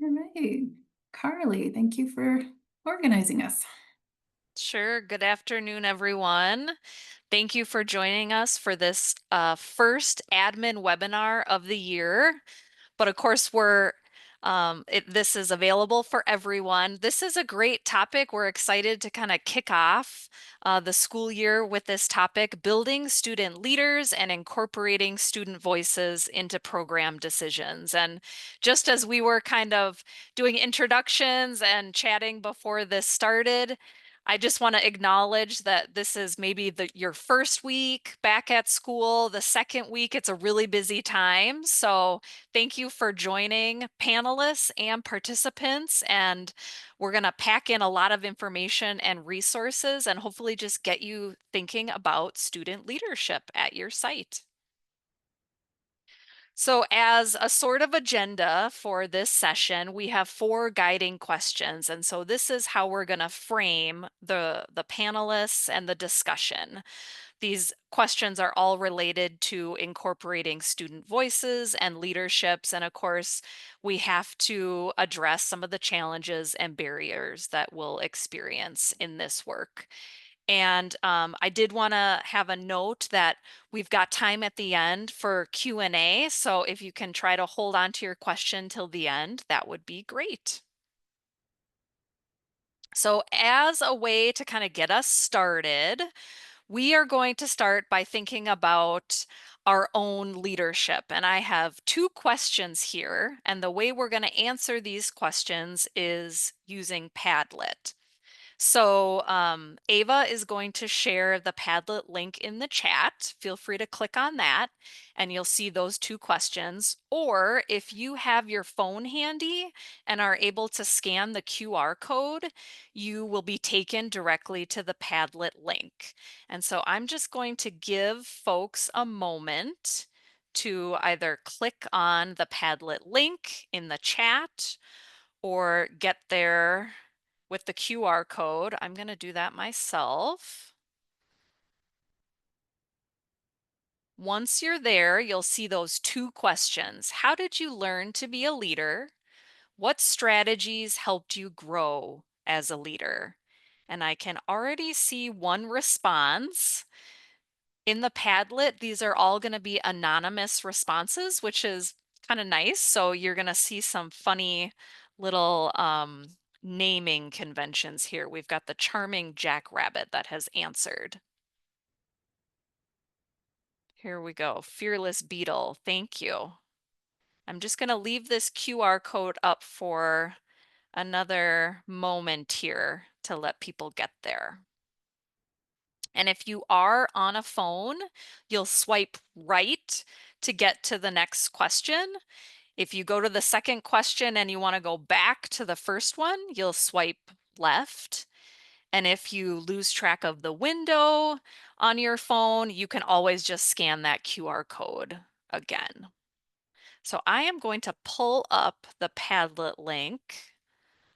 All right. Carly, thank you for organizing us. Sure. Good afternoon, everyone. Thank you for joining us for this first admin webinar of the year. But of course, this is available for everyone. This is a great topic. We're excited to kind of kick off the school year with this topic, building student leaders and incorporating student voices into program decisions. And just as we were kind of doing introductions and chatting before this started, I just want to acknowledge that this is maybe your first week back at school. The second week, it's a really busy time. So thank you for joining panelists and participants. And we're going to pack in a lot of information and resources and hopefully just get you thinking about student leadership at your site. So as a sort of agenda for this session, we have 4 guiding questions. And so this is how we're going to frame the panelists and the discussion. These questions are all related to incorporating student voices and leaderships. And of course, we have to address some of the challenges and barriers that we'll experience in this work. And I did want to have a note that we've got time at the end for Q&A. So if you can try to hold on to your question till the end, that would be great. So as a way to kind of get us started, we are going to start by thinking about our own leadership. And I have 2 questions here. And the way we're going to answer these questions is using Padlet. So Ava is going to share the Padlet link in the chat. Feel free to click on that and you'll see those 2 questions. Or if you have your phone handy and are able to scan the QR code, you will be taken directly to the Padlet link. And so I'm just going to give folks a moment to either click on the Padlet link in the chat or get there with the QR code. I'm going to do that myself. Once you're there, you'll see those 2 questions. How did you learn to be a leader? What strategies helped you grow as a leader? And I can already see one response. In the Padlet, these are all going to be anonymous responses, which is kind of nice. So you're going to see some funny little naming conventions here. We've got the charming Jackrabbit that has answered. Here we go. Fearless Beetle, thank you. I'm just going to leave this QR code up for another moment here to let people get there. And if you are on a phone, you'll swipe right to get to the next question. If you go to the second question and you want to go back to the first one, you'll swipe left. And if you lose track of the window on your phone, you can always just scan that QR code again. So I am going to pull up the Padlet link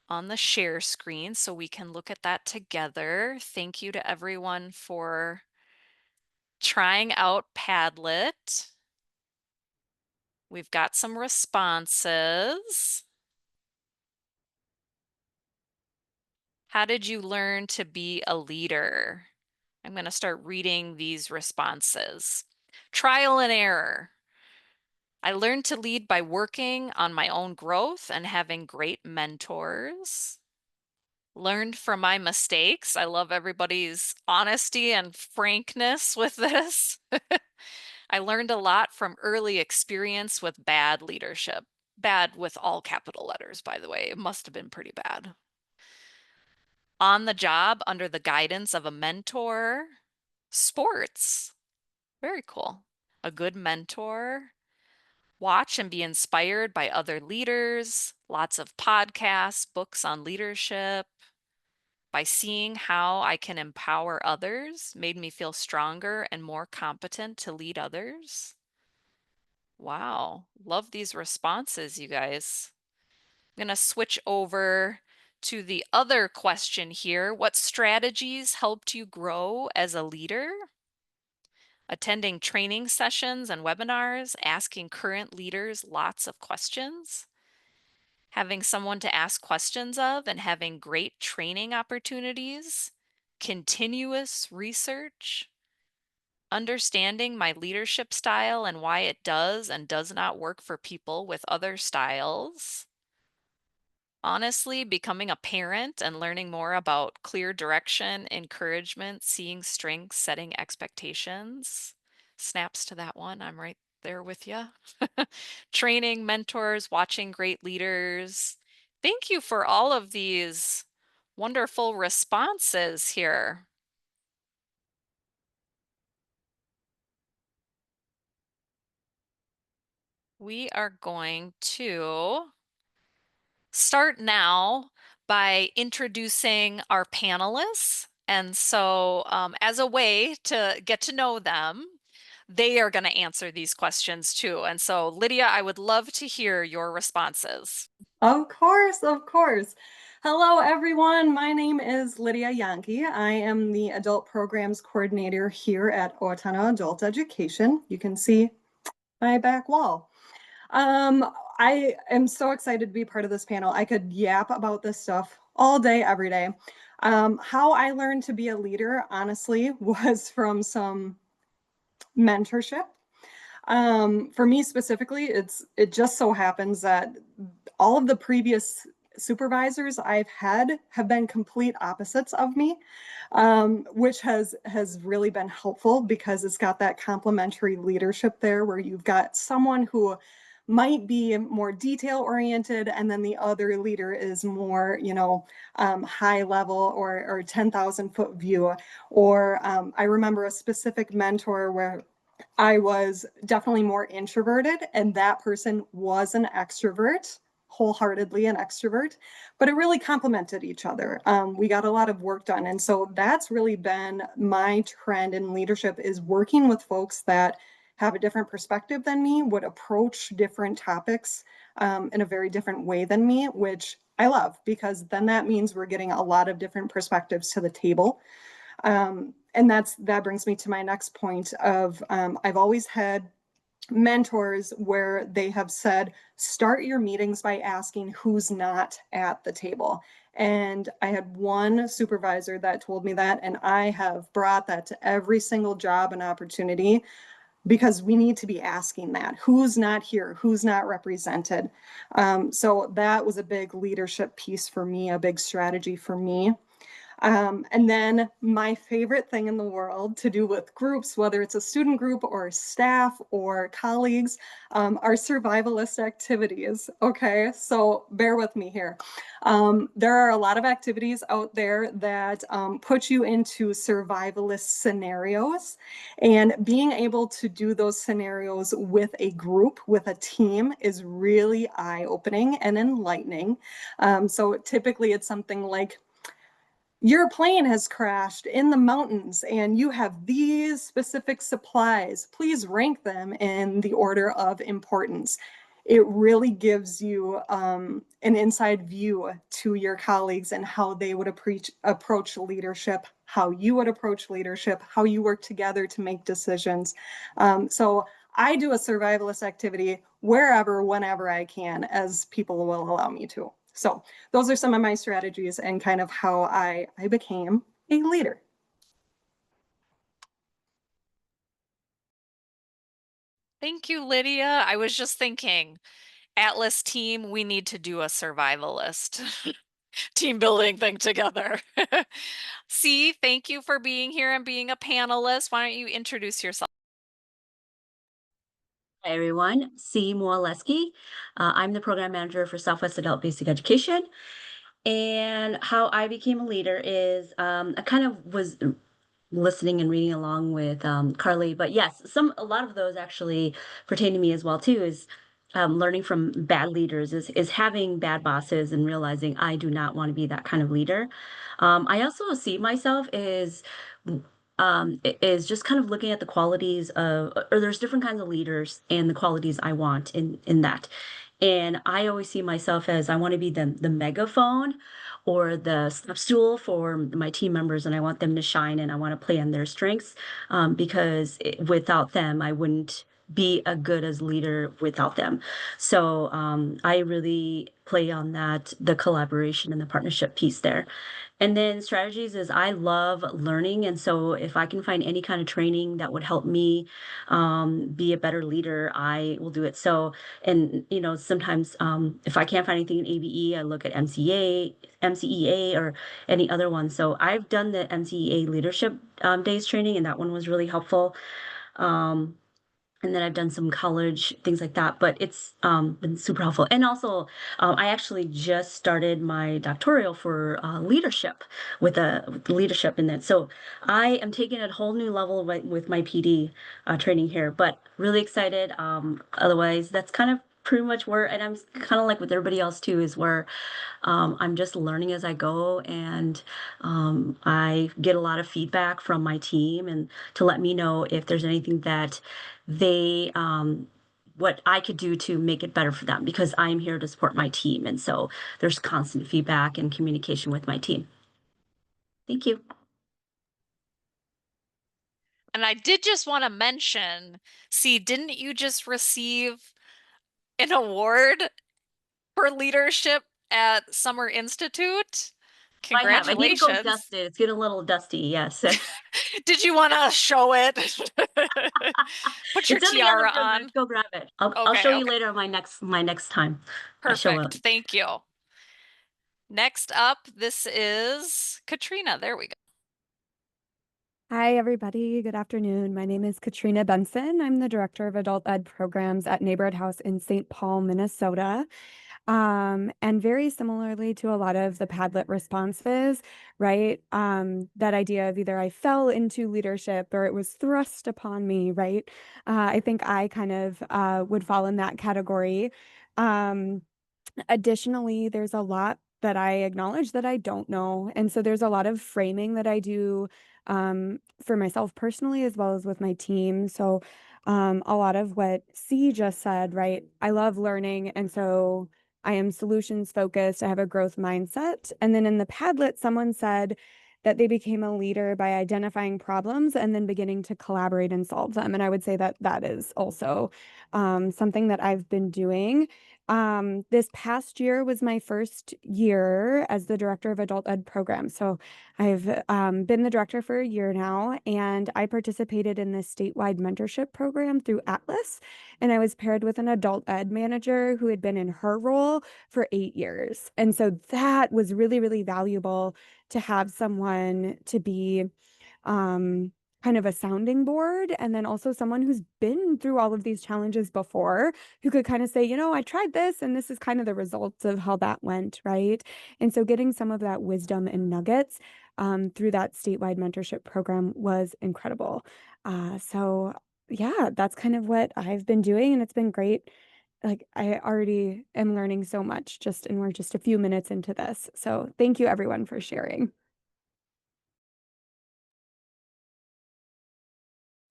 on the share screen so we can look at that together. Thank you to everyone for trying out Padlet. We've got some responses. How did you learn to be a leader? I'm going to start reading these responses. Trial and error. I learned to lead by working on my own growth and having great mentors. Learned from my mistakes. I love everybody's honesty and frankness with this. I learned a lot from early experience with bad leadership. Bad with all capital letters, by the way. It must have been pretty bad. On the job, under the guidance of a mentor. Sports. Very cool. A good mentor. Watch and be inspired by other leaders. Lots of podcasts, books on leadership. By seeing how I can empower others, made me feel stronger and more competent to lead others. Wow, love these responses, you guys. I'm going to switch over to the other question here. What strategies helped you grow as a leader? Attending training sessions and webinars, asking current leaders lots of questions. having someone to ask questions of and having great training opportunities, continuous research, understanding my leadership style and why it does and does not work for people with other styles. Honestly, becoming a parent and learning more about clear direction, encouragement, seeing strengths, setting expectations. Snaps to that one. I'm right there with you. Training mentors, watching great leaders. Thank you for all of these wonderful responses here. We are going to start now by introducing our panelists. And so, as a way to get to know them, they are going to answer these questions too. And so, Lydia, I would love to hear your responses. Of course, of course. Hello, everyone. My name is Lydia Yankee. I am the Adult Programs Coordinator here at Owatonna Adult Education. You can see my back wall. I am so excited to be part of this panel. I could yap about this stuff all day, every day. How I learned to be a leader, honestly, was from some mentorship. For me specifically, it just so happens that all of the previous supervisors I've had have been complete opposites of me, which has really been helpful because it's got that complementary leadership there where you've got someone who might be more detail oriented and then the other leader is more, high level or 10,000 foot view. Or I remember a specific mentor where I was definitely more introverted, and that person was an extrovert, wholeheartedly an extrovert, but it really complemented each other. We got a lot of work done. And so that's really been my trend in leadership is working with folks that have a different perspective than me, would approach different topics in a very different way than me, which I love because then that means we're getting a lot of different perspectives to the table. And that brings me to my next point of I've always had mentors where they have said, start your meetings by asking who's not at the table. And I had one supervisor that told me that, and I have brought that to every single job and opportunity because we need to be asking that who's not here, who's not represented. So that was a big leadership piece for me, a big strategy for me. And then my favorite thing in the world to do with groups, whether it's a student group or staff or colleagues, are survivalist activities. Okay, so bear with me here. There are a lot of activities out there that put you into survivalist scenarios, and being able to do those scenarios with a group, with a team, is really eye-opening and enlightening. So typically it's something like, your plane has crashed in the mountains and you have these specific supplies. Please rank them in the order of importance. It really gives you an inside view to your colleagues and how they would approach leadership, how you would approach leadership, how you work together to make decisions. So I do a survivalist activity wherever, whenever I can, as people will allow me to. So those are some of my strategies and kind of how I became a leader. Thank you, Lydia. I was just thinking, Atlas team, we need to do a survivalist team building thing together. See, thank you for being here and being a panelist. Why don't you introduce yourself? Hi, everyone. C. Moaleski. I'm the program manager for Southwest Adult Basic Education. And how I became a leader is I kind of was listening and reading along with Carly, but yes, a lot of those actually pertain to me as well too. Is learning from bad leaders, is having bad bosses and realizing I do not want to be that kind of leader. I also see myself as is just kind of looking at the qualities of, or there's different kinds of leaders and the qualities I want in that. And I always see myself as I want to be the megaphone or the step stool for my team members, and I want them to shine and I want to play on their strengths, because without them, I wouldn't be a good as leader without them. So I really play on that, the collaboration and the partnership piece there. And then strategies is I love learning. And so if I can find any kind of training that would help me be a better leader, I will do it. So, and sometimes if I can't find anything in ABE, I look at MCEA or any other one. So I've done the MCEA leadership days training, and that one was really helpful. And then I've done some college things like that, but it's been super helpful. And also, I actually just started my doctoral for leadership with leadership in it. So I am taking a whole new level with my PD training here, but really excited. Otherwise, that's kind of pretty much where, and I'm kind of like with everybody else too, is where I'm just learning as I go, and I get a lot of feedback from my team and to let me know if there's anything that they what I could do to make it better for them, because I'm here to support my team. And so there's constant feedback and communication with my team. Thank you. And I did just want to mention, see, didn't you just receive an award for leadership at Summer Institute? I need to go Congratulations. dust it. It's getting a little dusty. Yes. Did you want to show it? Put your It's in the tiara other room. on. Let's go grab it. I'll Okay, show you okay. later my next time. I show Perfect. up. Thank you. Next up, this is Katrina. There we go. Hi, everybody. Good afternoon. My name is Katrina Benson. I'm the Director of Adult Ed Programs at Neighborhood House in St. Paul, Minnesota. And very similarly to a lot of the Padlet responses, right? That idea of either I fell into leadership or it was thrust upon me, right? I think I kind of would fall in that category. Additionally, there's a lot that I acknowledge that I don't know. And so there's a lot of framing that I do for myself personally, as well as with my team. So a lot of what C just said, right? I love learning. And so I am solutions focused. I have a growth mindset. And then in the Padlet, someone said that they became a leader by identifying problems and then beginning to collaborate and solve them. And I would say that that is also something that I've been doing. This past year was my first year as the director of adult ed programs. So I've been the director for a year now, and I participated in this statewide mentorship program through Atlas. And I was paired with an adult ed manager who had been in her role for 8 years. And so that was really, really valuable to have someone to be kind of a sounding board, and then also someone who's been through all of these challenges before, who could kind of say, I tried this and this is kind of the results of how that went, right? And so getting some of that wisdom and nuggets through that statewide mentorship program was incredible. So yeah, that's kind of what I've been doing, and it's been great. Like, I already am learning so much and we're just a few minutes into this. So thank you everyone for sharing.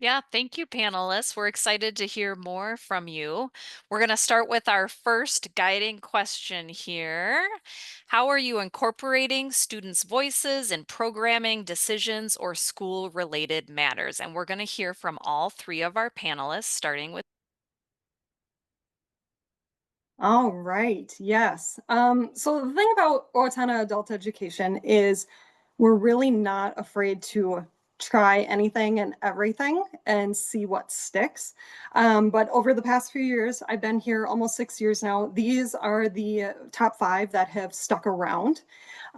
Yeah, thank you, panelists. We're excited to hear more from you. We're going to start with our first guiding question here. How are you incorporating students' voices in programming decisions or school-related matters? And we're going to hear from all three of our panelists, starting with. All right, yes. So the thing about Owatonna Adult Education is we're really not afraid to try anything and everything and see what sticks. But over the past few years, I've been here almost 6 years now. These are the top 5 that have stuck around.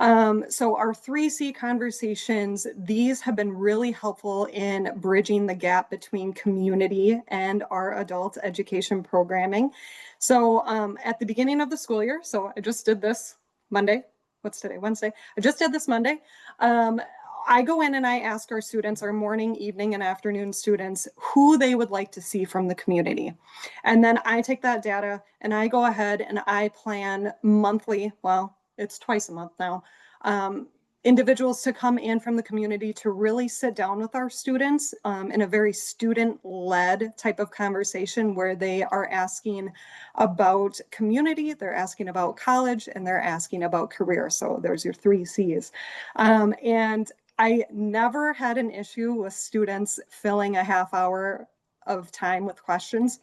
So our 3C conversations, these have been really helpful in bridging the gap between community and our adult education programming. So at the beginning of the school year, so I just did this Monday. What's today? Wednesday. I just did this Monday. I go in and I ask our students, our morning, evening, and afternoon students, who they would like to see from the community. And then I take that data and I go ahead and I plan monthly, well, it's twice a month now, individuals to come in from the community to really sit down with our students in a very student-led type of conversation where they are asking about community, they're asking about college, and they're asking about career. So there's your 3 C's. And I never had an issue with students filling a half hour of time with questions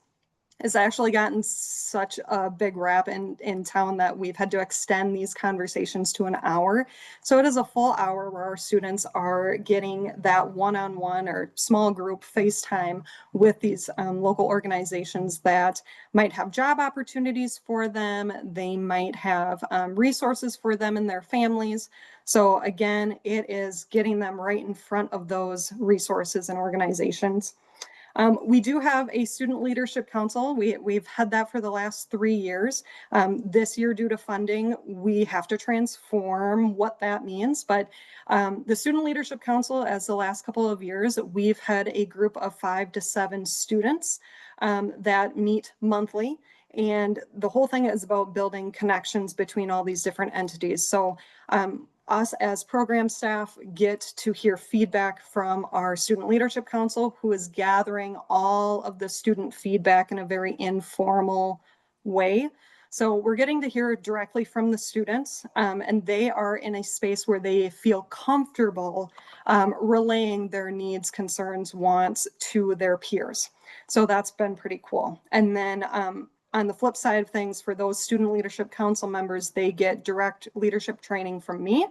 has actually gotten such a big rap in town that we've had to extend these conversations to an hour. So it is a full hour where our students are getting that one-on-one or small group FaceTime with these local organizations that might have job opportunities for them. They might have resources for them and their families. So again, it is getting them right in front of those resources and organizations. We do have a student leadership council. We've had that for the last 3 years. This year, due to funding, we have to transform what that means. But the student leadership council, as the last couple of years, we've had a group of 5 to 7 students that meet monthly. And the whole thing is about building connections between all these different entities. So us as program staff get to hear feedback from our student leadership council, who is gathering all of the student feedback in a very informal way. So we're getting to hear directly from the students, and they are in a space where they feel comfortable relaying their needs, concerns, wants to their peers. So that's been pretty cool. And then on the flip side of things, for those student leadership council members, they get direct leadership training from me.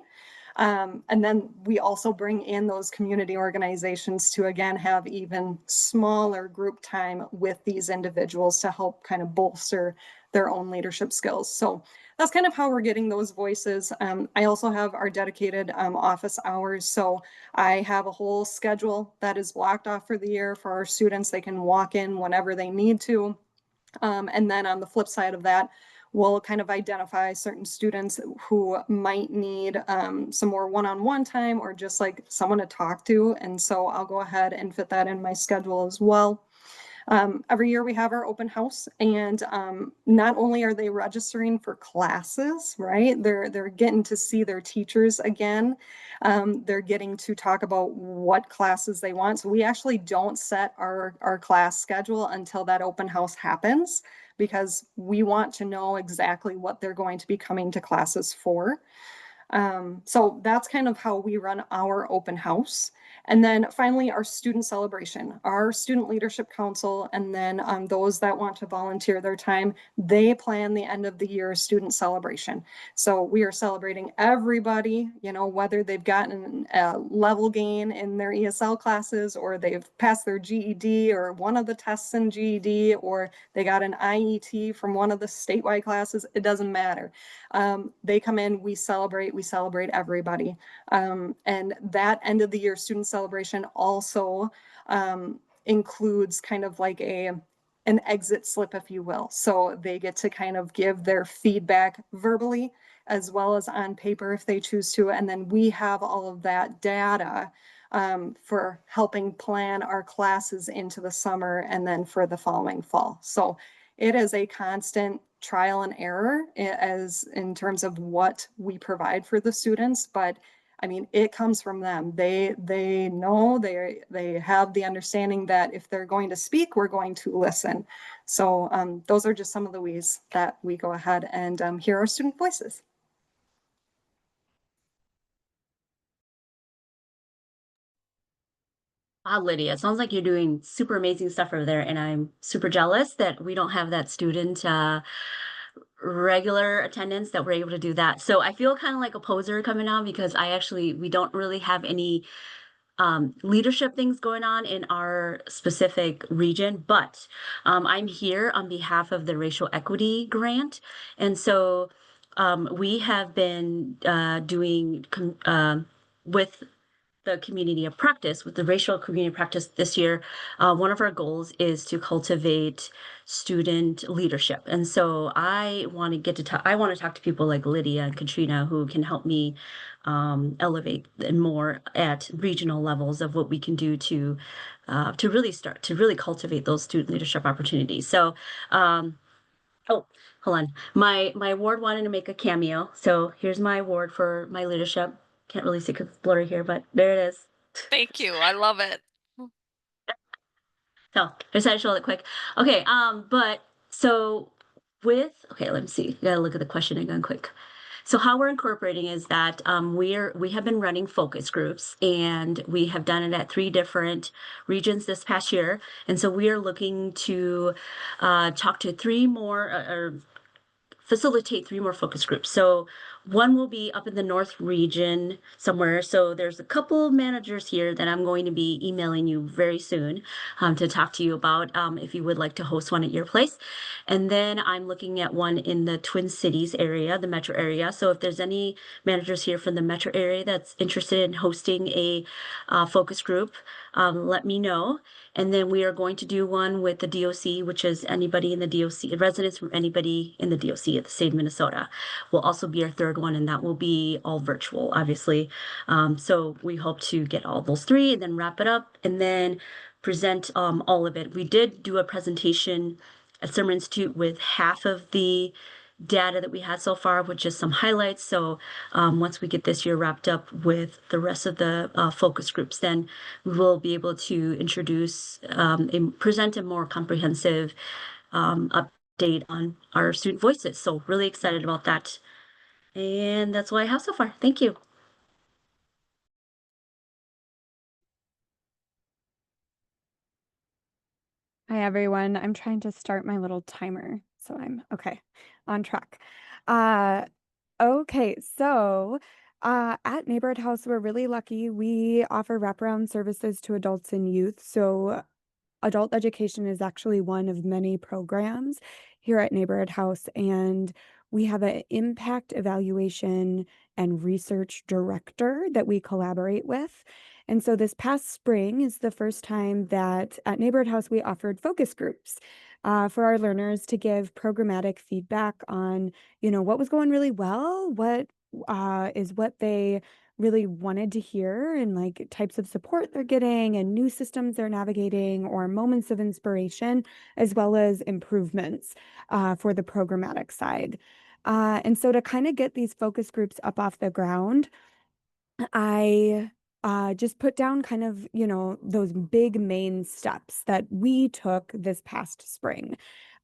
And then we also bring in those community organizations to, again, have even smaller group time with these individuals to help kind of bolster their own leadership skills. So that's kind of how we're getting those voices. I also have our dedicated office hours. So I have a whole schedule that is blocked off for the year for our students. They can walk in whenever they need to. And then on the flip side of that, we'll kind of identify certain students who might need some more one-on-one time or just like someone to talk to. And so I'll go ahead and fit that in my schedule as well. Every year we have our open house, and not only are they registering for classes, right? They're getting to see their teachers again. They're getting to talk about what classes they want. So we actually don't set our class schedule until that open house happens, because we want to know exactly what they're going to be coming to classes for. So that's kind of how we run our open house. And then finally, our student celebration, our student leadership council, and then those that want to volunteer their time, they plan the end of the year student celebration. So we are celebrating everybody, you know, whether they've gotten a level gain in their ESL classes, or they've passed their GED or one of the tests in GED, or they got an IET from one of the statewide classes. It doesn't matter. They come in, we celebrate everybody. And that end of the year student celebration also includes kind of like an exit slip, if you will. So they get to kind of give their feedback verbally as well as on paper if they choose to. And then we have all of that data for helping plan our classes into the summer and then for the following fall. So it is a constant trial and error as in terms of what we provide for the students, but I mean, it comes from them. They know, they have the understanding that if they're going to speak, we're going to listen. So those are just some of the ways that we go ahead and hear our student voices. Wow, Lydia, it sounds like you're doing super amazing stuff over there, and I'm super jealous that we don't have that student regular attendance that we're able to do that. So I feel kind of like a poser coming on, because we don't really have any leadership things going on in our specific region, but I'm here on behalf of the Racial Equity Grant. And so we have been doing with the community of practice, with the racial community of practice this year, one of our goals is to cultivate student leadership. And so I want to talk to people like Lydia and Katrina, who can help me elevate and more at regional levels of what we can do to really cultivate those student leadership opportunities. So oh, hold on. My award wanted to make a cameo. So here's my award for my leadership. Can't really see because it's blurry here, but there it is. Thank you. I love it. So I decided to show it quick. Okay, but so okay, let me see. Gotta look at the question again quick. So how we're incorporating is that we have been running focus groups, and we have done it at 3 different regions this past year. And so we are looking to talk to 3 more or facilitate 3 more focus groups. So one will be up in the North region somewhere. So there's a couple of managers here that I'm going to be emailing you very soon to talk to you about if you would like to host one at your place. And then I'm looking at one in the Twin Cities area, the metro area. So if there's any managers here from the metro area that's interested in hosting a focus group, let me know. And then we are going to do one with the DOC, which is anybody in the DOC, residents from anybody in the DOC at the state of Minnesota. Will also be our 3rd one, and that will be all virtual, obviously. So we hope to get all those 3 and then wrap it up and then present all of it. We did do a presentation at Summer Institute with half of the data that we had so far, with just some highlights. So once we get this year wrapped up with the rest of the focus groups, then we will be able to introduce and present a more comprehensive update on our student voices. So really excited about that. And that's what I have so far. Thank you. Hi, everyone. I'm trying to start my little timer, so I'm okay, on track. Okay, so at Neighborhood House, we're really lucky. We offer wraparound services to adults and youth. So adult education is actually one of many programs here at Neighborhood House, and we have an impact evaluation and research director that we collaborate with. And so this past spring is the first time that at Neighborhood House we offered focus groups for our learners to give programmatic feedback on, what was going really well, what is what they really wanted to hear, and like types of support they're getting and new systems they're navigating or moments of inspiration, as well as improvements for the programmatic side. And so to kind of get these focus groups up off the ground, I just put down kind of, those big main steps that we took this past spring.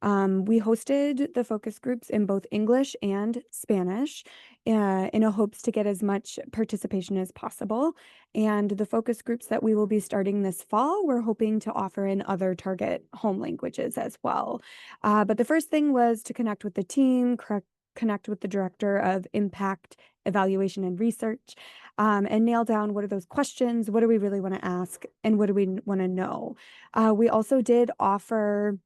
We hosted the focus groups in both English and Spanish in a hopes to get as much participation as possible. And the focus groups that we will be starting this fall, we're hoping to offer in other target home languages as well. But the first thing was to connect with the team, connect with the director of impact evaluation and research, and nail down what are those questions, what do we really want to ask, and what do we want to know. We also did offer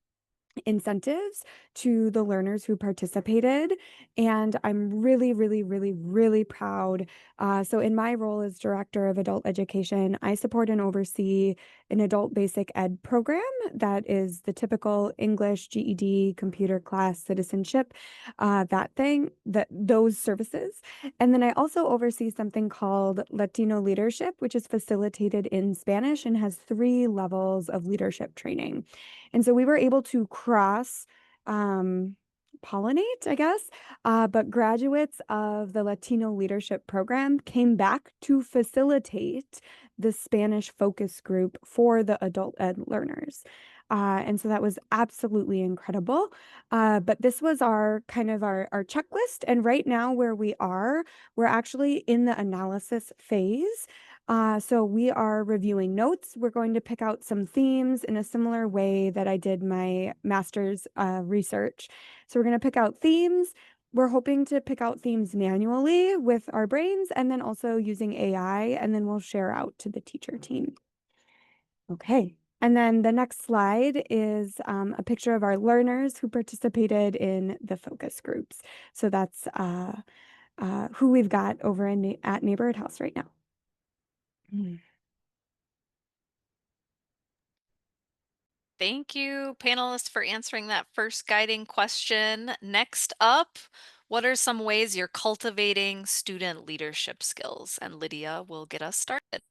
incentives to the learners who participated, and I'm really, really, really, really proud. So in my role as director of adult education, I support and oversee an adult basic ed program that is the typical English, GED, computer class, citizenship, those services. And then I also oversee something called Latino Leadership, which is facilitated in Spanish and has 3 levels of leadership training. And so we were able to cross pollinate, I guess, but graduates of the Latino Leadership Program came back to facilitate the Spanish focus group for the adult ed learners. And so that was absolutely incredible. But this was our kind of our checklist. And right now where we are, we're actually in the analysis phase. So we are reviewing notes. We're going to pick out some themes in a similar way that I did my master's research. So we're going to pick out themes. We're hoping to pick out themes manually with our brains and then also using AI, and then we'll share out to the teacher team. Okay. And then the next slide is a picture of our learners who participated in the focus groups. So that's who we've got over at Neighborhood House right now. Thank you, panelists, for answering that first guiding question. Next up, what are some ways you're cultivating student leadership skills? And Lydia will get us started.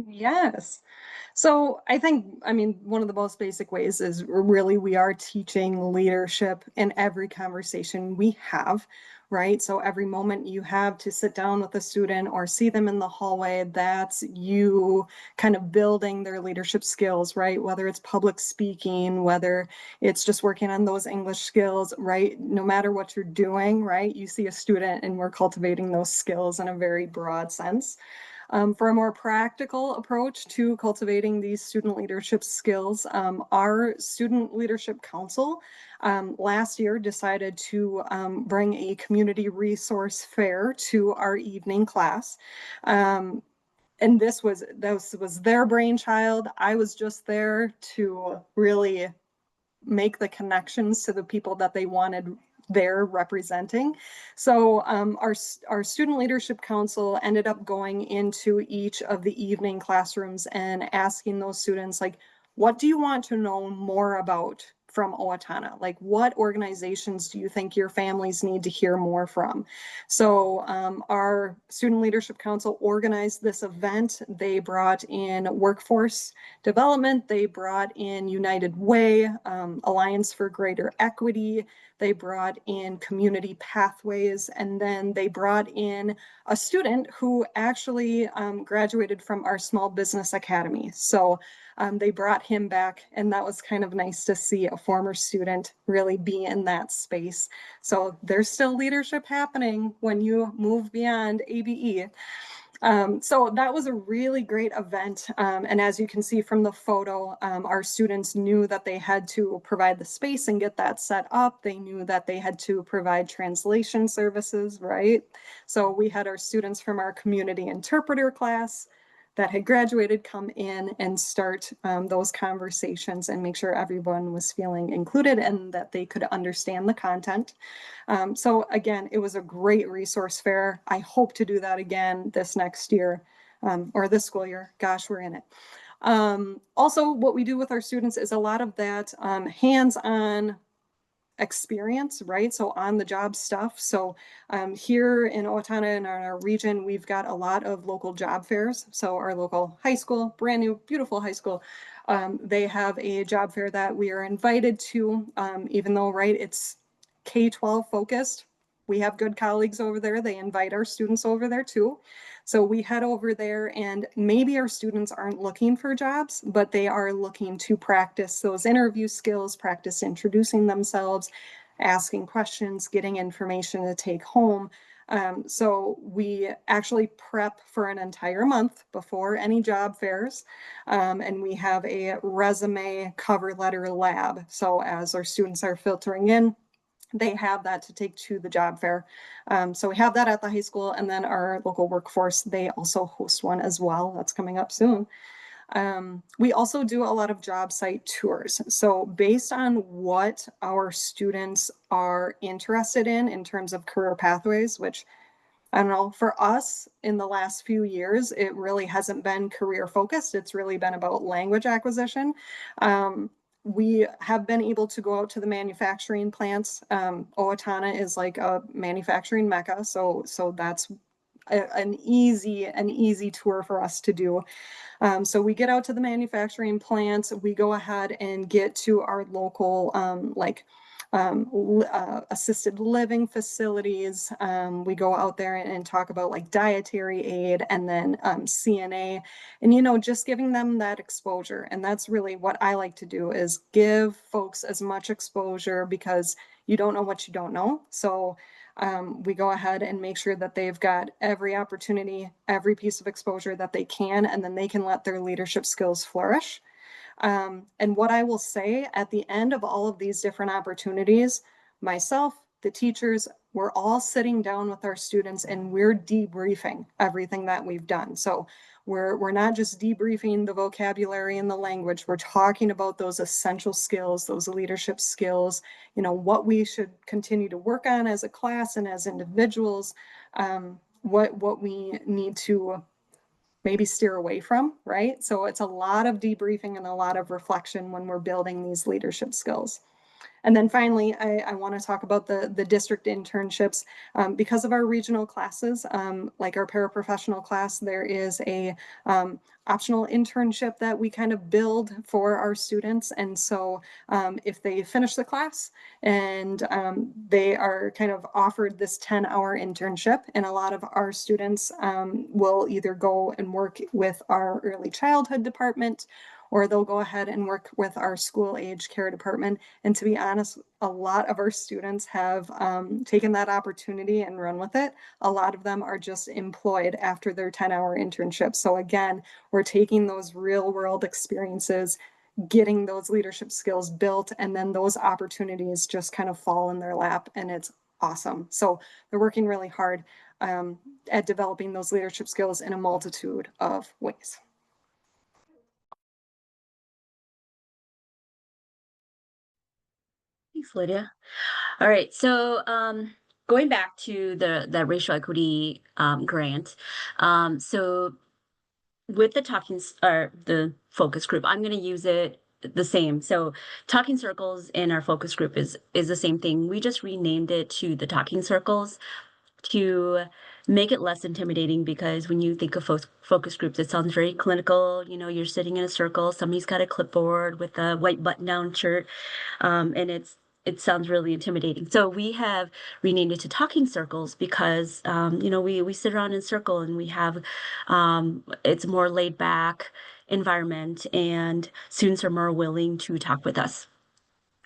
Yes. So I think, I mean, one of the most basic ways is really we are teaching leadership in every conversation we have, right? So every moment you have to sit down with a student or see them in the hallway, that's you kind of building their leadership skills, right? Whether it's public speaking, whether it's just working on those English skills, right? No matter what you're doing, right? You see a student and we're cultivating those skills in a very broad sense. For a more practical approach to cultivating these student leadership skills, our Student Leadership Council last year decided to bring a community resource fair to our evening class. And this was their brainchild. I was just there to really make the connections to the people that they wanted there representing. So our Student Leadership Council ended up going into each of the evening classrooms and asking those students, like, what do you want to know more about from Owatonna? Like, what organizations do you think your families need to hear more from? So our Student Leadership Council organized this event. They brought in workforce development. They brought in United Way, Alliance for Greater Equity. They brought in community pathways, and then they brought in a student who actually graduated from our Small Business Academy. So they brought him back, and that was kind of nice to see a former student really be in that space. So there's still leadership happening when you move beyond ABE. So that was a really great event. And as you can see from the photo, our students knew that they had to provide the space and get that set up. They knew that they had to provide translation services, right? So we had our students from our community interpreter class that had graduated come in and start those conversations and make sure everyone was feeling included and that they could understand the content. So again, it was a great resource fair. I hope to do that again this next year or this school year. Gosh, we're in it. Also, what we do with our students is a lot of that hands-on experience, right? So on the job stuff. So here in Owatonna and our region, we've got a lot of local job fairs. So our local high school, brand new, beautiful high school, they have a job fair that we are invited to, even though, right, it's K-12 focused. We have good colleagues over there. They invite our students over there too. So we head over there, and maybe our students aren't looking for jobs, but they are looking to practice those interview skills, practice introducing themselves, asking questions, getting information to take home. So we actually prep for an entire month before any job fairs. And we have a resume cover letter lab. So as our students are filtering in, they have that to take to the job fair. So we have that at the high school, and then our local workforce, they also host one as well. That's coming up soon. We also do a lot of job site tours. So based on what our students are interested in terms of career pathways, which I don't know, for us in the last few years, it really hasn't been career focused. It's really been about language acquisition. We have been able to go out to the manufacturing plants. Owatonna is like a manufacturing mecca. So that's an easy tour for us to do. So we get out to the manufacturing plants, we go ahead and get to our local assisted living facilities. We go out there and talk about like dietary aid and then CNA, and just giving them that exposure. And that's really what I like to do, is give folks as much exposure, because you don't know what you don't know. So we go ahead and make sure that they've got every opportunity, every piece of exposure that they can, and then they can let their leadership skills flourish. And what I will say at the end of all of these different opportunities, myself, the teachers, we're all sitting down with our students and we're debriefing everything that we've done. So we're not just debriefing the vocabulary and the language, we're talking about those essential skills, those leadership skills, what we should continue to work on as a class and as individuals, what we need to maybe steer away from, right? So it's a lot of debriefing and a lot of reflection when we're building these leadership skills. And then finally, I want to talk about the district internships. Because of our regional classes, like our paraprofessional class, there is a optional internship that we kind of build for our students. And so if they finish the class and they are kind of offered this 10-hour internship, and a lot of our students will either go and work with our early childhood department, or they'll go ahead and work with our school age care department. And to be honest, a lot of our students have taken that opportunity and run with it. A lot of them are just employed after their 10-hour internship. So again, we're taking those real world experiences, getting those leadership skills built, and then those opportunities just kind of fall in their lap, and it's awesome. So they're working really hard at developing those leadership skills in a multitude of ways. Thanks, Lydia. All right, so going back to the racial equity grant, so with the the focus group, I'm going to use it the same. So talking circles in our focus group is the same thing. We just renamed it to the talking circles to make it less intimidating, because when you think of focus groups, it sounds very clinical. You know, you're sitting in a circle, somebody's got a clipboard with a white button-down shirt, and it sounds really intimidating. So we have renamed it to talking circles because, you know, we sit around in a circle and we have, it's a more laid back environment, and students are more willing to talk with us.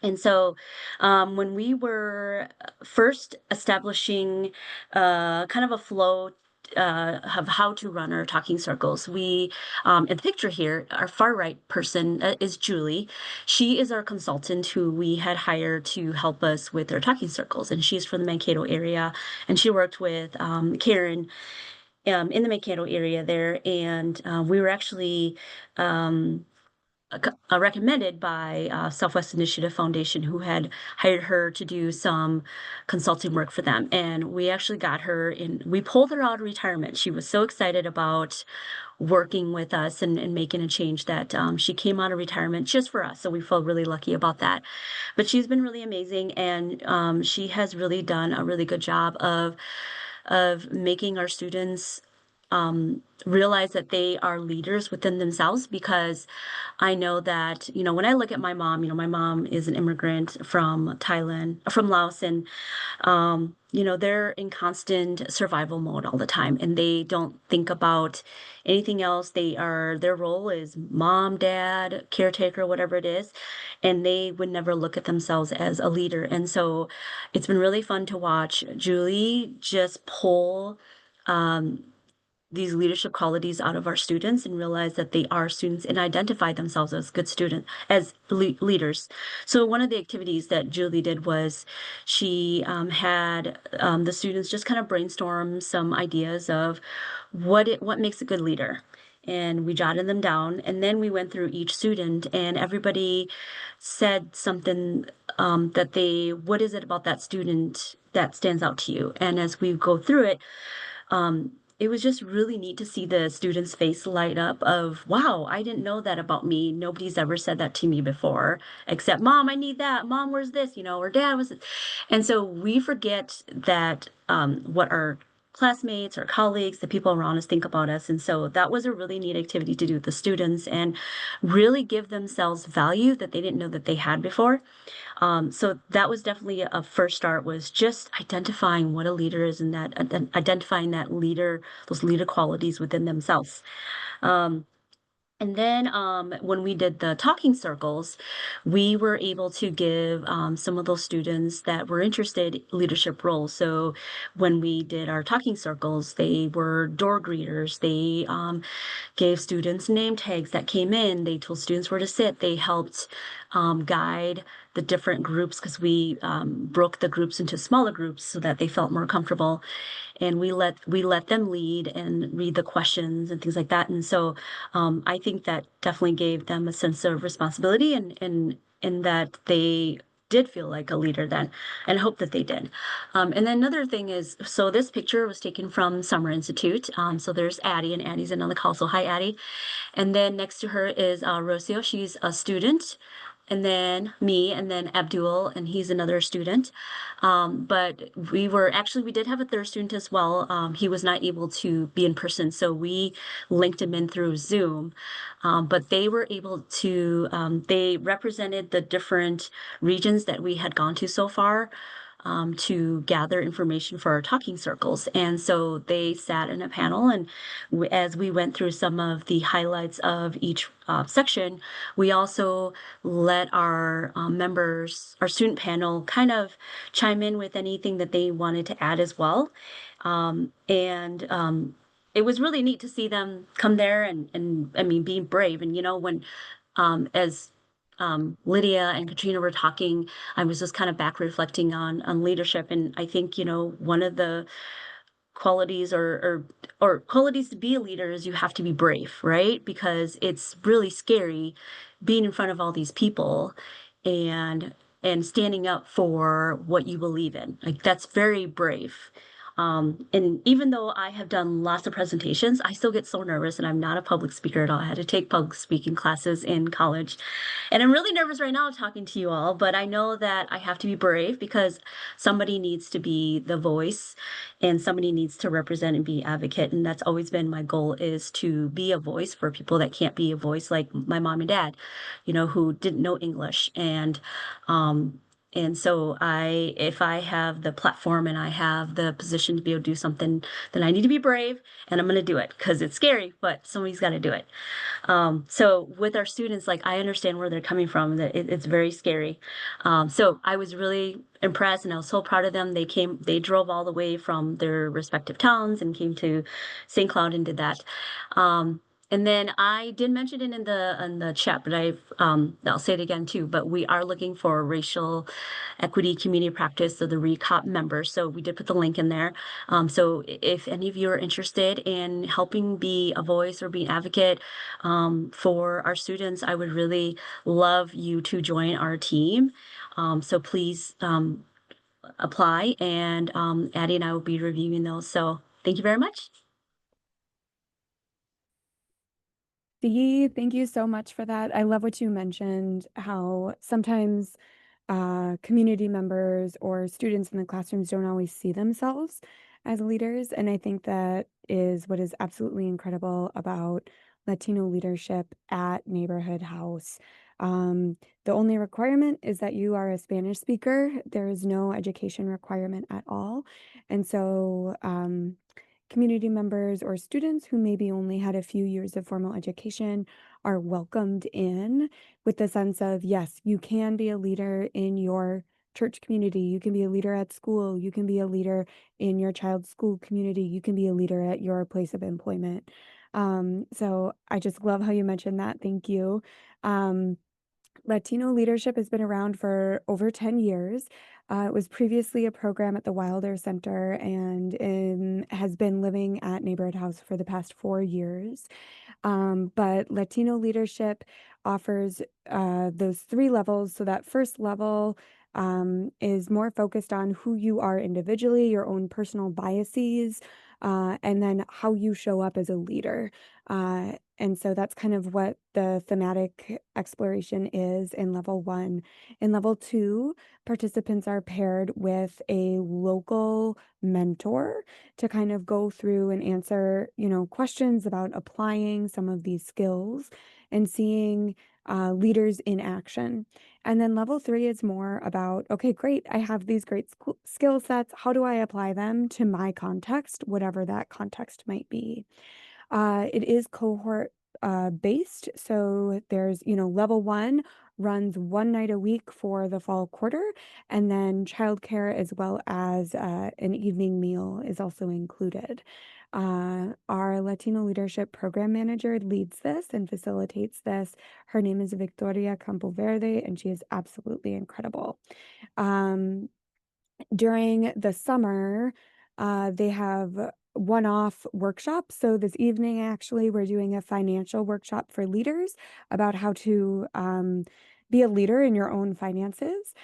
And so when we were first establishing kind of a flow of how to run our talking circles, we, in the picture here, our far right person is Julie. She is our consultant who we had hired to help us with our talking circles. And she's from the Mankato area. And she worked with Karen in the Mankato area there. And we were actually recommended by Southwest Initiative Foundation, who had hired her to do some consulting work for them. And we actually got her in, we pulled her out of retirement. She was so excited about working with us and making a change that she came out of retirement just for us. So we feel really lucky about that. But she's been really amazing, and she has really done a really good job of making our students realize that they are leaders within themselves. Because I know that, you know, when I look at my mom, you know, my mom is an immigrant from from Laos, and, you know, they're in constant survival mode all the time, and they don't think about anything else. Their role is mom, dad, caretaker, whatever it is, and they would never look at themselves as a leader. And so it's been really fun to watch Julie just pull, these leadership qualities out of our students and realize that they are students and identify themselves as good students, as leaders. So one of the activities that Julie did was she had the students just kind of brainstorm some ideas of what makes a good leader. And we jotted them down, and then we went through each student, and everybody said something what is it about that student that stands out to you? And as we go through it, it was just really neat to see the students' face light up of, wow, I didn't know that about me. Nobody's ever said that to me before, except mom, I need that. Mom, where's this? You know, or dad was. And so we forget that what our classmates or colleagues, the people around us think about us. And so that was a really neat activity to do with the students and really give themselves value that they didn't know that they had before. So that was definitely a first start, was just identifying what a leader is, and that identifying those leader qualities within themselves. And then when we did the talking circles, we were able to give some of those students that were interested leadership roles. So when we did our talking circles, they were door greeters. They gave students name tags that came in. They told students where to sit. They helped guide the different groups, because we broke the groups into smaller groups so that they felt more comfortable. And we let them lead and read the questions and things like that. And so I think that definitely gave them a sense of responsibility, and that they did feel like a leader then, and I hope that they did. And then another thing is, so this picture was taken from Summer Institute. So there's Addie, and Addie's in on the call. So hi, Addie. And then next to her is Rocio. She's a student and then me, and then Abdul, and he's another student. But we did have a third student as well. He was not able to be in person, so we linked him in through Zoom. But they were able to, they represented the different regions that we had gone to so far. To gather information for our talking circles. And so they sat in a panel, and as we went through some of the highlights of each section, we also let our members, our student panel, kind of chime in with anything that they wanted to add as well. It was really neat to see them come there and I mean, being brave. And, when as Lydia and Katrina were talking, I was just kind of back reflecting on leadership. And I think, one of the qualities or qualities to be a leader is you have to be brave, right? Because it's really scary being in front of all these people and standing up for what you believe in. Like, that's very brave. And even though I have done lots of presentations, I still get so nervous, and I'm not a public speaker at all. I had to take public speaking classes in college. And I'm really nervous right now talking to you all, but I know that I have to be brave because somebody needs to be the voice and somebody needs to represent and be advocate. And that's always been my goal, is to be a voice for people that can't be a voice, like my mom and dad, who didn't know English. And so if I have the platform and I have the position to be able to do something, then I need to be brave, and I'm going to do it because it's scary, but somebody's got to do it. So with our students, like, I understand where they're coming from, that it's very scary. So I was really impressed, and I was so proud of them. They drove all the way from their respective towns and came to St. Cloud and did that. And then I did mention it in the chat, but I'll say it again too. But we are looking for racial equity community practice, so the RECOP members. So we did put the link in there. So if any of you are interested in helping be a voice or be an advocate for our students, I would really love you to join our team. So please apply, and Addie and I will be reviewing those. So thank you very much. Dee, thank you so much for that. I love what you mentioned, how sometimes community members or students in the classrooms don't always see themselves as leaders. And I think that is what is absolutely incredible about Latino leadership at Neighborhood House. The only requirement is that you are a Spanish speaker. There is no education requirement at all. And so community members or students who maybe only had a few years of formal education are welcomed in with the sense of, yes, you can be a leader in your church community. You can be a leader at school. You can be a leader in your child's school community. You can be a leader at your place of employment. So I just love how you mentioned that. Thank you. Latino leadership has been around for over 10 years. It was previously a program at the Wilder Center and has been living at Neighborhood House for the past 4 years. But Latino leadership offers those 3 levels. So that first level is more focused on who you are individually, your own personal biases, and then how you show up as a leader. And so that's kind of what the thematic exploration is in level 1. In level 2, participants are paired with a local mentor to kind of go through and answer, questions about applying some of these skills and seeing leaders in action. And then level 3 is more about, okay, great, I have these great skill sets. How do I apply them to my context, whatever that context might be? It is cohort based. So there's, level 1 runs 1 night a week for the fall quarter, and then childcare as well as an evening meal is also included. Our Latino Leadership Program Manager leads this and facilitates this. Her name is Victoria Campoverde, and she is absolutely incredible. During the summer, they have one-off workshops. So this evening, actually, we're doing a financial workshop for leaders about how to be a leader in your own finances.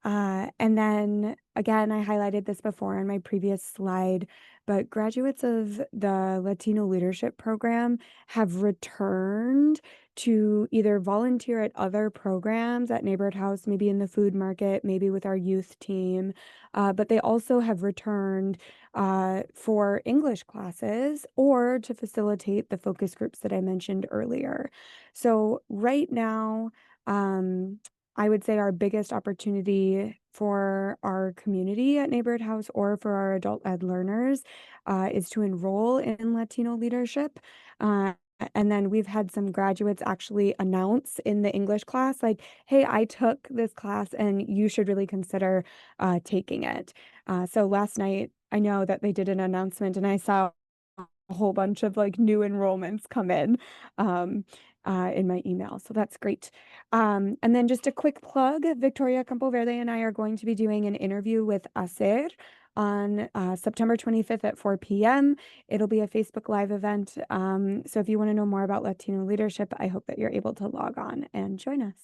And then again, I highlighted this before on my previous slide, but graduates of the Latino Leadership Program have returned to either volunteer at other programs at Neighborhood House, maybe in the food market, maybe with our youth team, but they also have returned for English classes or to facilitate the focus groups that I mentioned earlier. So right now, I would say our biggest opportunity for our community at Neighborhood House or for our adult ed learners is to enroll in Latino leadership. And then we've had some graduates actually announce in the English class, like, hey, I took this class and you should really consider taking it. So last night, I know that they did an announcement and I saw a whole bunch of like new enrollments come in my email. So that's great. And then just a quick plug, Victoria Campoverde and I are going to be doing an interview with ASER on September 25th at 4 p.m. It'll be a Facebook Live event. So if you want to know more about Latino leadership, I hope that you're able to log on and join us.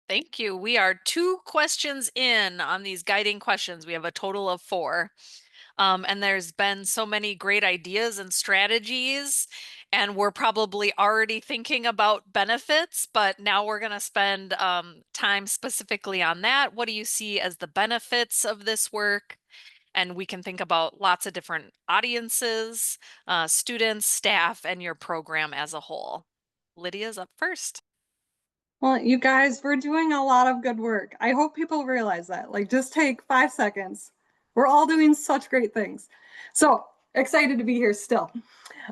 Thank you. We are 2 questions in on these guiding questions. We have a total of 4. And there's been so many great ideas and strategies, and we're probably already thinking about benefits, but now we're going to spend time specifically on that. What do you see as the benefits of this work? And we can think about lots of different audiences, students, staff, and your program as a whole. Lydia's up first. Well, you guys, we're doing a lot of good work. I hope people realize that. Like, just take 5 seconds. We're all doing such great things. So excited to be here still.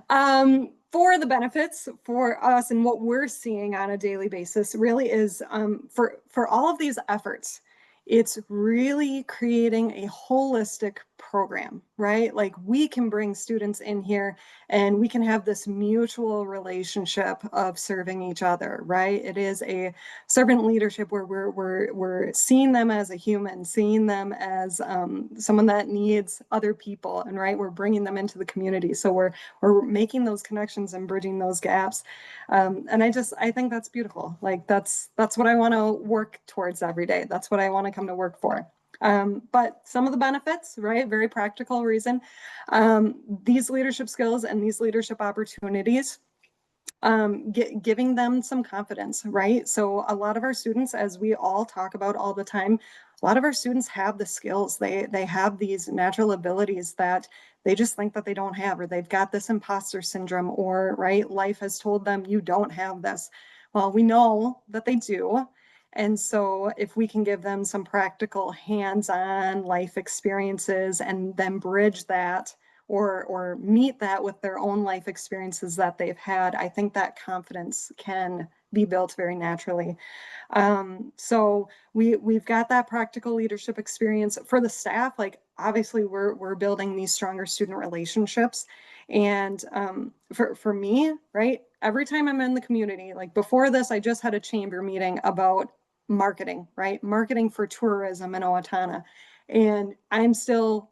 For the benefits for us and what we're seeing on a daily basis really is for all of these efforts, it's really creating a holistic program, right? Like we can bring students in here and we can have this mutual relationship of serving each other, right? It is a servant leadership where we're seeing them as a human, seeing them as someone that needs other people, and right, we're bringing them into the community. So we're making those connections and bridging those gaps, and I think that's beautiful. Like that's what I want to work towards every day. That's what I want to come to work for. But some of the benefits, right, very practical reason, these leadership skills and these leadership opportunities, giving them some confidence, right? So a lot of our students, as we all talk about all the time, a lot of our students have the skills. They have these natural abilities that they just think that they don't have, or they've got this imposter syndrome, or right, life has told them you don't have this. Well, we know that they do. And so if we can give them some practical hands-on life experiences and then bridge that or meet that with their own life experiences that they've had, I think that confidence can be built very naturally. So we've got that practical leadership experience for the staff. Like obviously we're building these stronger student relationships. And for me, right, every time I'm in the community, like before this, I just had a chamber meeting about marketing, right? Marketing for tourism in Owatonna. And I'm still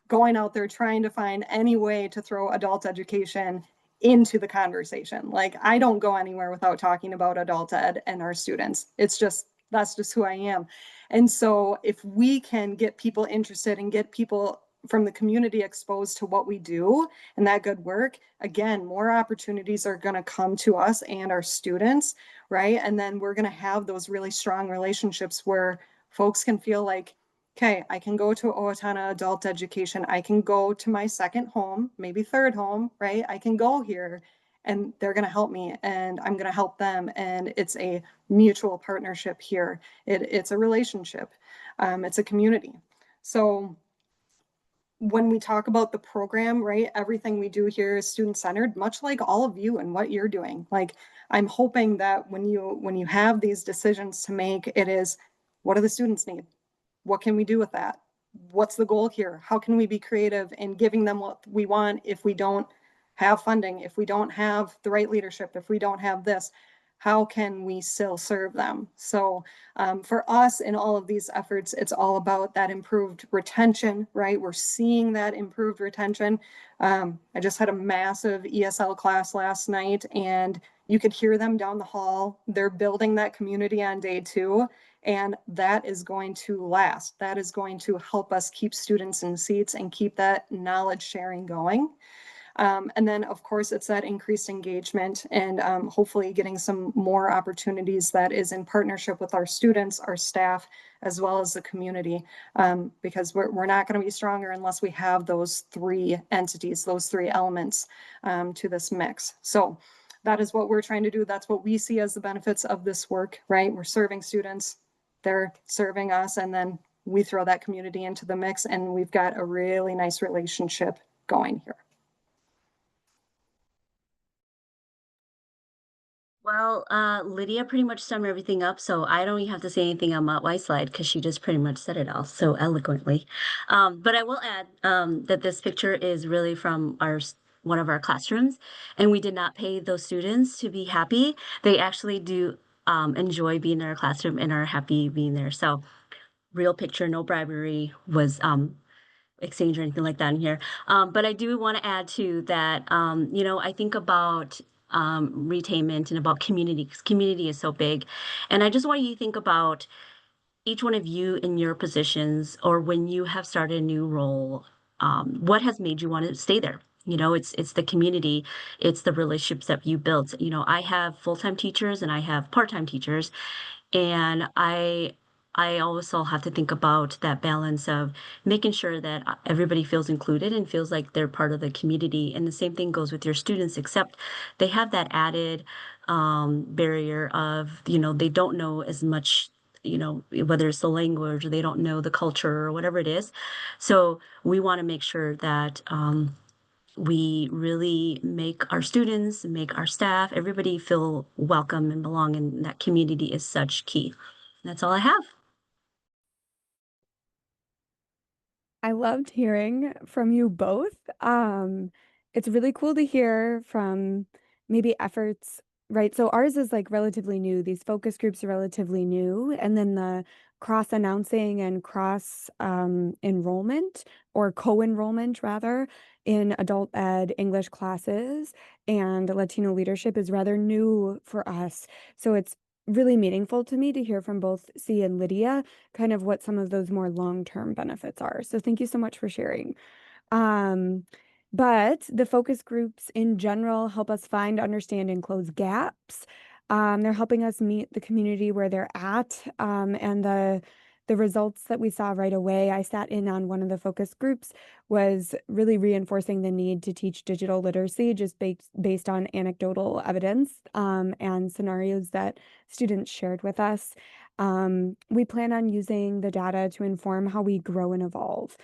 going out there trying to find any way to throw adult education into the conversation. Like I don't go anywhere without talking about adult ed and our students. It's just, that's just who I am. And so if we can get people interested and get people from the community exposed to what we do and that good work, again, more opportunities are going to come to us and our students, right? And then we're going to have those really strong relationships where folks can feel like, okay, I can go to Owatonna Adult Education. I can go to my second home, maybe third home, right? I can go here and they're going to help me and I'm going to help them. And it's a mutual partnership here. It's a relationship. It's a community. So when we talk about the program, right, everything we do here is student-centered, much like all of you and what you're doing. Like, I'm hoping that when you have these decisions to make, it is, what do the students need? What can we do with that? What's the goal here? How can we be creative in giving them what we want if we don't have funding, if we don't have the right leadership, if we don't have this? How can we still serve them? So for us in all of these efforts, it's all about that improved retention, right? We're seeing that improved retention. I just had a massive ESL class last night, and You could hear them down the hall. They're building that community on day 2, and that is going to last. That is going to help us keep students in seats and keep that knowledge sharing going. And then, of course, it's that increased engagement and hopefully getting some more opportunities that is in partnership with our students, our staff, as well as the community, because we're not going to be stronger unless we have those 3 entities, those 3 elements to this mix. So that is what we're trying to do. That's what we see as the benefits of this work, right? We're serving students, they're serving us, and then we throw that community into the mix, and we've got a really nice relationship going here. Well, Lydia pretty much summed everything up, so I don't even have to say anything on my slide because she just pretty much said it all so eloquently. But I will add that this picture is really from one of our classrooms, and we did not pay those students to be happy. They actually do enjoy being in our classroom and are happy being there. So, real picture, no bribery was exchange or anything like that in here. But I do want to add to that, I think about retainment and about community, because community is so big. And I just want you to think about each one of you in your positions or when you have started a new role, what has made you want to stay there? It's the community, it's the relationships that you built. I have full-time teachers and I have part-time teachers, and I also have to think about that balance of making sure that everybody feels included and feels like they're part of the community. And the same thing goes with your students, except they have that added barrier of, they don't know as much, whether it's the language or they don't know the culture or whatever it is. So we want to make sure that we really make our students, make our staff, everybody feel welcome and belong, and that community is such key. That's all I have. I loved hearing from you both. It's really cool to hear from maybe efforts, right? So ours is like relatively new. These focus groups are relatively new, and then the cross announcing and cross enrollment or co-enrollment rather in adult ed English classes and Latino leadership is rather new for us. So it's really meaningful to me to hear from both C and Lydia kind of what some of those more long-term benefits are. So thank you so much for sharing. But the focus groups in general help us find, understand, and close gaps. They're helping us meet the community where they're at, and the results that we saw right away. I sat in on one of the focus groups was really reinforcing the need to teach digital literacy just based on anecdotal evidence and scenarios that students shared with us. We plan on using the data to inform how we grow and evolve.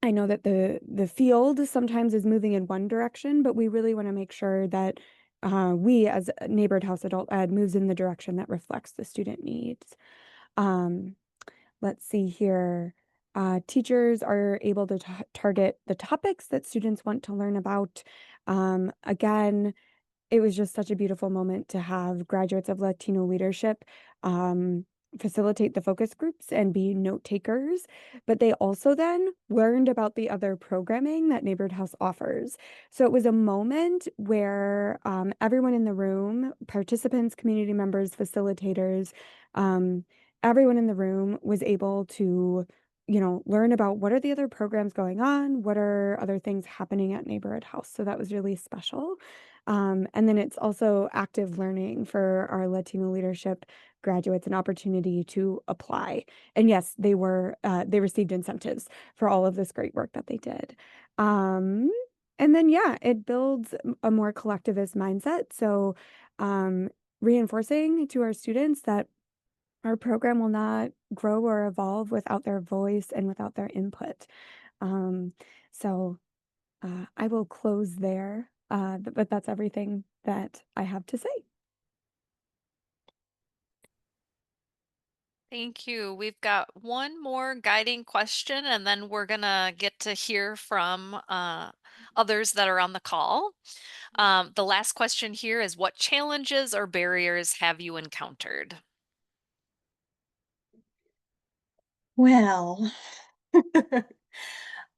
I know that the field sometimes is moving in one direction, but we really want to make sure that we as Neighborhood House Adult Ed moves in the direction that reflects the student needs. Let's see here. Teachers are able to target the topics that students want to learn about. Again, it was just such a beautiful moment to have graduates of Latino leadership facilitate the focus groups and be note takers, but they also then learned about the other programming that Neighborhood House offers. So it was a moment where everyone in the room, participants, community members, facilitators, everyone in the room was able to learn about what are the other programs going on, what are other things happening at Neighborhood House. So that was really special. And then it's also active learning for our Latino leadership graduates, an opportunity to apply. And yes, they received incentives for all of this great work that they did. And then, yeah, it builds a more collectivist mindset. So reinforcing to our students that our program will not grow or evolve without their voice and without their input. So I will close there, but that's everything that I have to say. Thank you. We've got one more guiding question, and then we're gonna get to hear from others that are on the call. The last question here is, what challenges or barriers have you encountered? Well,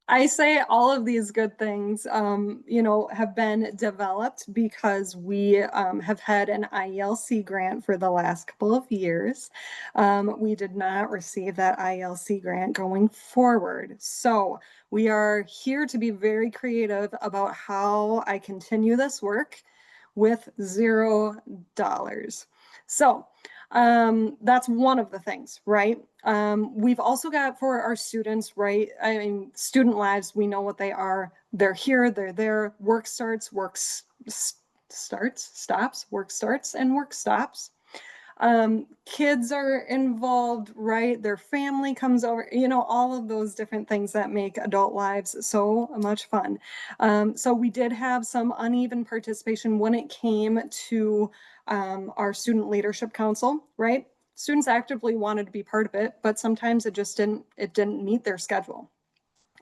I say all of these good things, have been developed because we have had an IELC grant for the last couple of years. We did not receive that IELC grant going forward. So we are here to be very creative about how I continue this work with $0. So that's one of the things, right? We've also got for our students, right? I mean, student lives, we know what they are. They're here, they're there. Work starts, stops, work starts, and work stops. Kids are involved, right? Their family comes over, all of those different things that make adult lives so much fun. So we did have some uneven participation when it came to our Student Leadership Council, right? Students actively wanted to be part of it, but sometimes it didn't meet their schedule.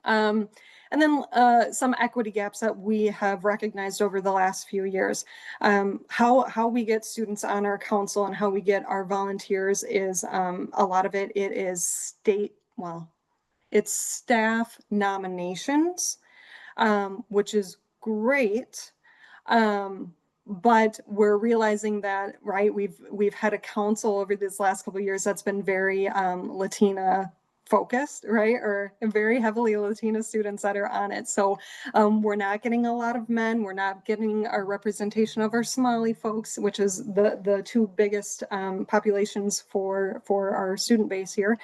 And then some equity gaps that we have recognized over the last few years. How we get students on our council and how we get our volunteers is a lot of it is it's staff nominations, which is great. But we're realizing that, right, we've had a council over these last couple of years that's been very Latina focused, right, or very heavily Latina students that are on it. So we're not getting a lot of men. We're not getting a representation of our Somali folks, which is the two biggest populations for our student base here.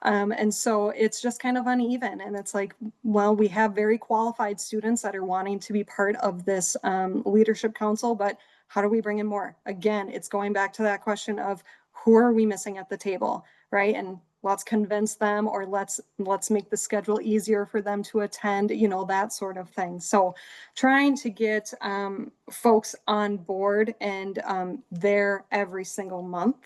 And so it's just kind of uneven. And it's like, well, we have very qualified students that are wanting to be part of this leadership council, but how do we bring in more? Again, it's going back to that question of who are we missing at the table, right? And let's convince them, or let's make the schedule easier for them to attend, that sort of thing. So trying to get folks on board and there every single month.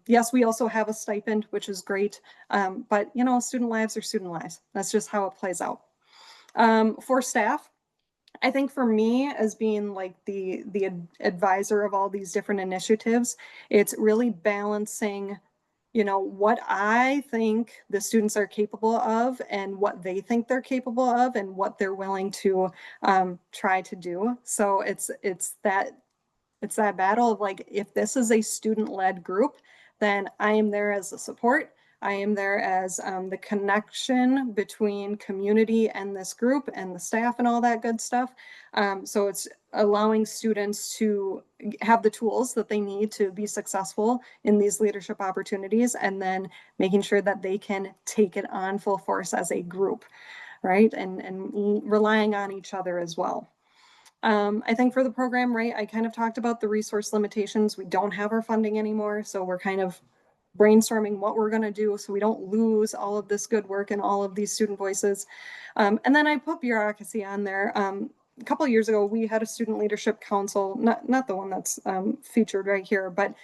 Yes, we also have a stipend, which is great. But student lives are student lives. That's just how it plays out. For staff, I think for me, as being like the advisor of all these different initiatives, it's really balancing what I think the students are capable of and what they think they're capable of and what they're willing to try to do. So it's that battle of like, if this is a student-led group, then I am there as a support. I am there as the connection between community and this group and the staff and all that good stuff. So it's allowing students to have the tools that they need to be successful in these leadership opportunities, and then making sure that they can take it on full force as a group, right? And relying on each other as well. I think for the program, right, I kind of talked about the resource limitations. We don't have our funding anymore, so we're kind of brainstorming what we're going to do so we don't lose all of this good work and all of these student voices. And then I put bureaucracy on there. A couple of years ago, we had a student leadership council, not the one that's featured right here, but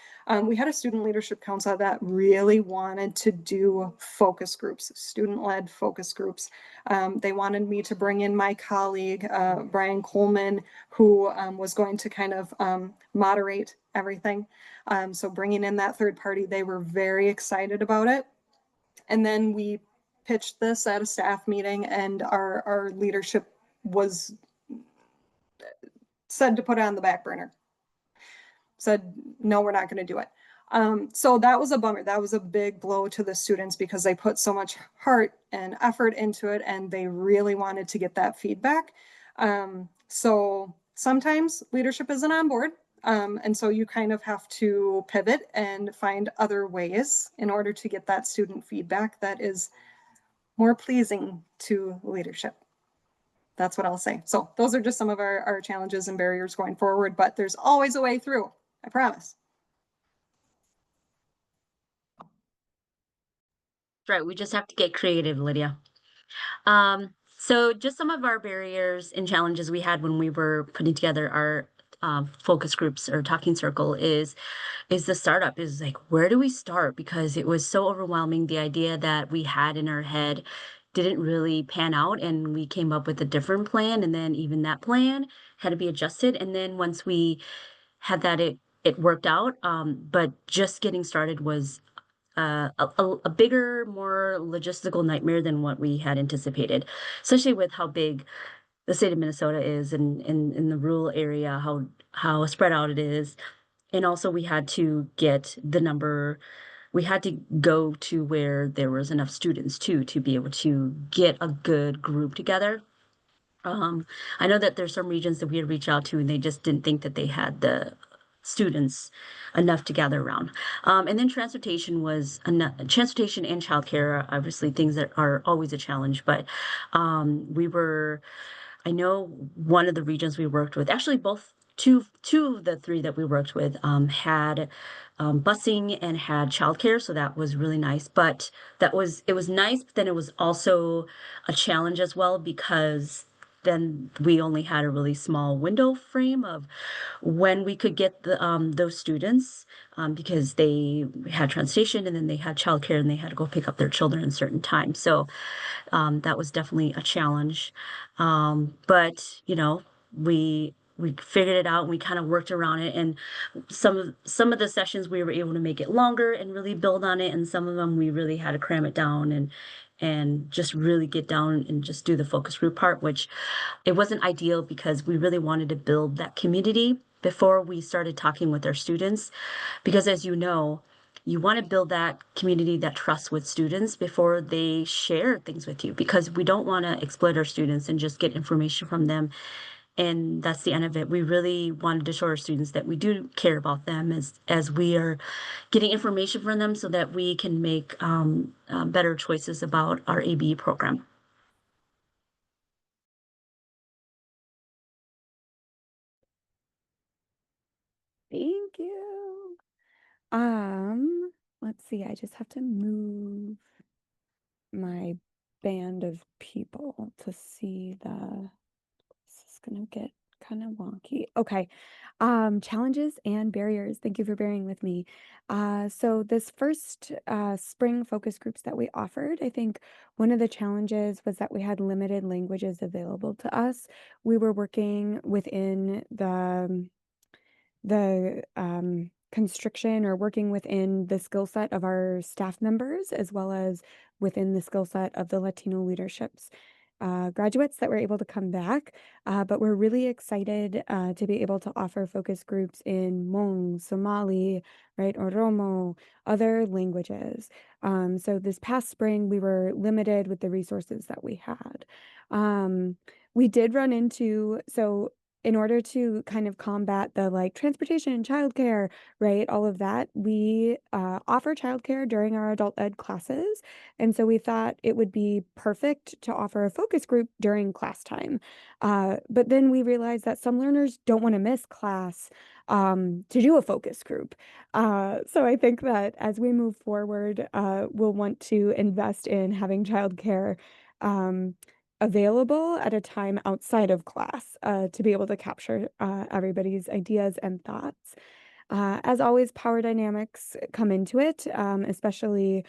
we had a student leadership council that really wanted to do focus groups, student-led focus groups. They wanted me to bring in my colleague, Brian Coleman, who was going to kind of moderate everything. So bringing in that third party, they were very excited about it. And then we pitched this at a staff meeting, and our leadership was said to put it on the back burner. Said, no, we're not going to do it. So that was a bummer. That was a big blow to the students because they put so much heart and effort into it, and they really wanted to get that feedback. So sometimes leadership isn't on board. And so you kind of have to pivot and find other ways in order to get that student feedback that is more pleasing to leadership. That's what I'll say. So those are just some of our challenges and barriers going forward, but there's always a way through, I promise. Right, we just have to get creative, Lydia. So just some of our barriers and challenges we had when we were putting together our focus groups or talking circle is the startup is like, where do we start? Because it was so overwhelming. The idea that we had in our head didn't really pan out, and we came up with a different plan, and then even that plan had to be adjusted. And then once we had that, it worked out. But just getting started was a bigger, more logistical nightmare than what we had anticipated, especially with how big the state of Minnesota is and in the rural area, how spread out it is. And also we had to get the number, we had to go to where there was enough students too, to be able to get a good group together. I know that there's some regions that we had reached out to and they just didn't think that they had the students enough to gather around. And then transportation transportation and childcare are obviously things that are always a challenge, but I know one of the regions we worked with, actually two of the three that we worked with, had busing and had childcare, so that was really nice. But it was nice, but then it was also a challenge as well because then we only had a really small window frame of when we could get those students, because they had transportation and then they had childcare and they had to go pick up their children at a certain time. So that was definitely a challenge. But we figured it out and we kind of worked around it. And some of the sessions we were able to make it longer and really build on it, and some of them we really had to cram it down and just really get down and just do the focus group part, which it wasn't ideal because we really wanted to build that community before we started talking with our students. Because as you know, you want to build that community, that trust with students before they share things with you, because we don't want to exploit our students and just get information from them. And that's the end of it. We really wanted to show our students that we do care about them as we are getting information from them so that we can make better choices about our ABE program. Thank you. Let's see, I just have to move my band of people to see this is gonna get kind of wonky. Okay. Challenges and barriers. Thank you for bearing with me. So this first spring focus groups that we offered, I think one of the challenges was that we had limited languages available to us. We were working within the constriction or working within the skill set of our staff members, as well as within the skill set of the Latino leaderships graduates that were able to come back. But we're really excited to be able to offer focus groups in Hmong, Somali, right, Oromo, other languages. So this past spring, we were limited with the resources that we had. We did run into, so in order to kind of combat the like transportation, childcare, right, all of that, we offer childcare during our adult ed classes. And so we thought it would be perfect to offer a focus group during class time. But then we realized that some learners don't want to miss class to do a focus group. So I think that as we move forward, we'll want to invest in having childcare available at a time outside of class to be able to capture everybody's ideas and thoughts. As always, power dynamics come into it, especially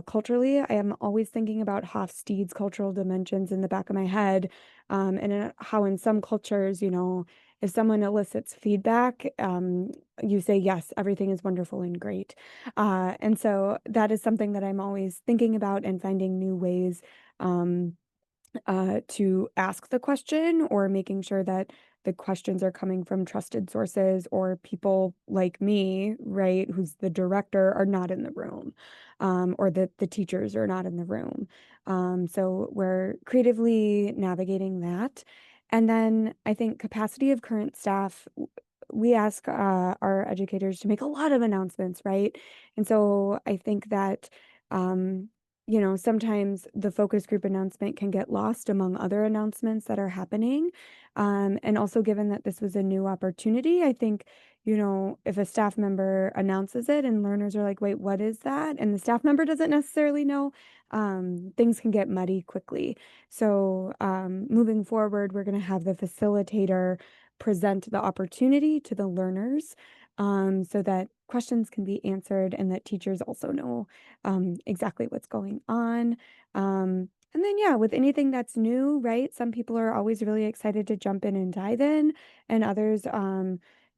culturally. I am always thinking about Hofstede's cultural dimensions in the back of my head, and how in some cultures, if someone elicits feedback, you say, yes, everything is wonderful and great. And so that is something that I'm always thinking about and finding new ways to ask the question, or making sure that the questions are coming from trusted sources or people like me, right, who's the director, are not in the room, or that the teachers are not in the room. So we're creatively navigating that. And then I think capacity of current staff, we ask our educators to make a lot of announcements, right? And so I think that sometimes the focus group announcement can get lost among other announcements that are happening. And also, given that this was a new opportunity, I think, if a staff member announces it and learners are like, wait, what is that? And the staff member doesn't necessarily know, things can get muddy quickly. So moving forward, we're going to have the facilitator present the opportunity to the learners, so that questions can be answered and that teachers also know exactly what's going on. And then, yeah, with anything that's new, right? Some people are always really excited to jump in and dive in, and others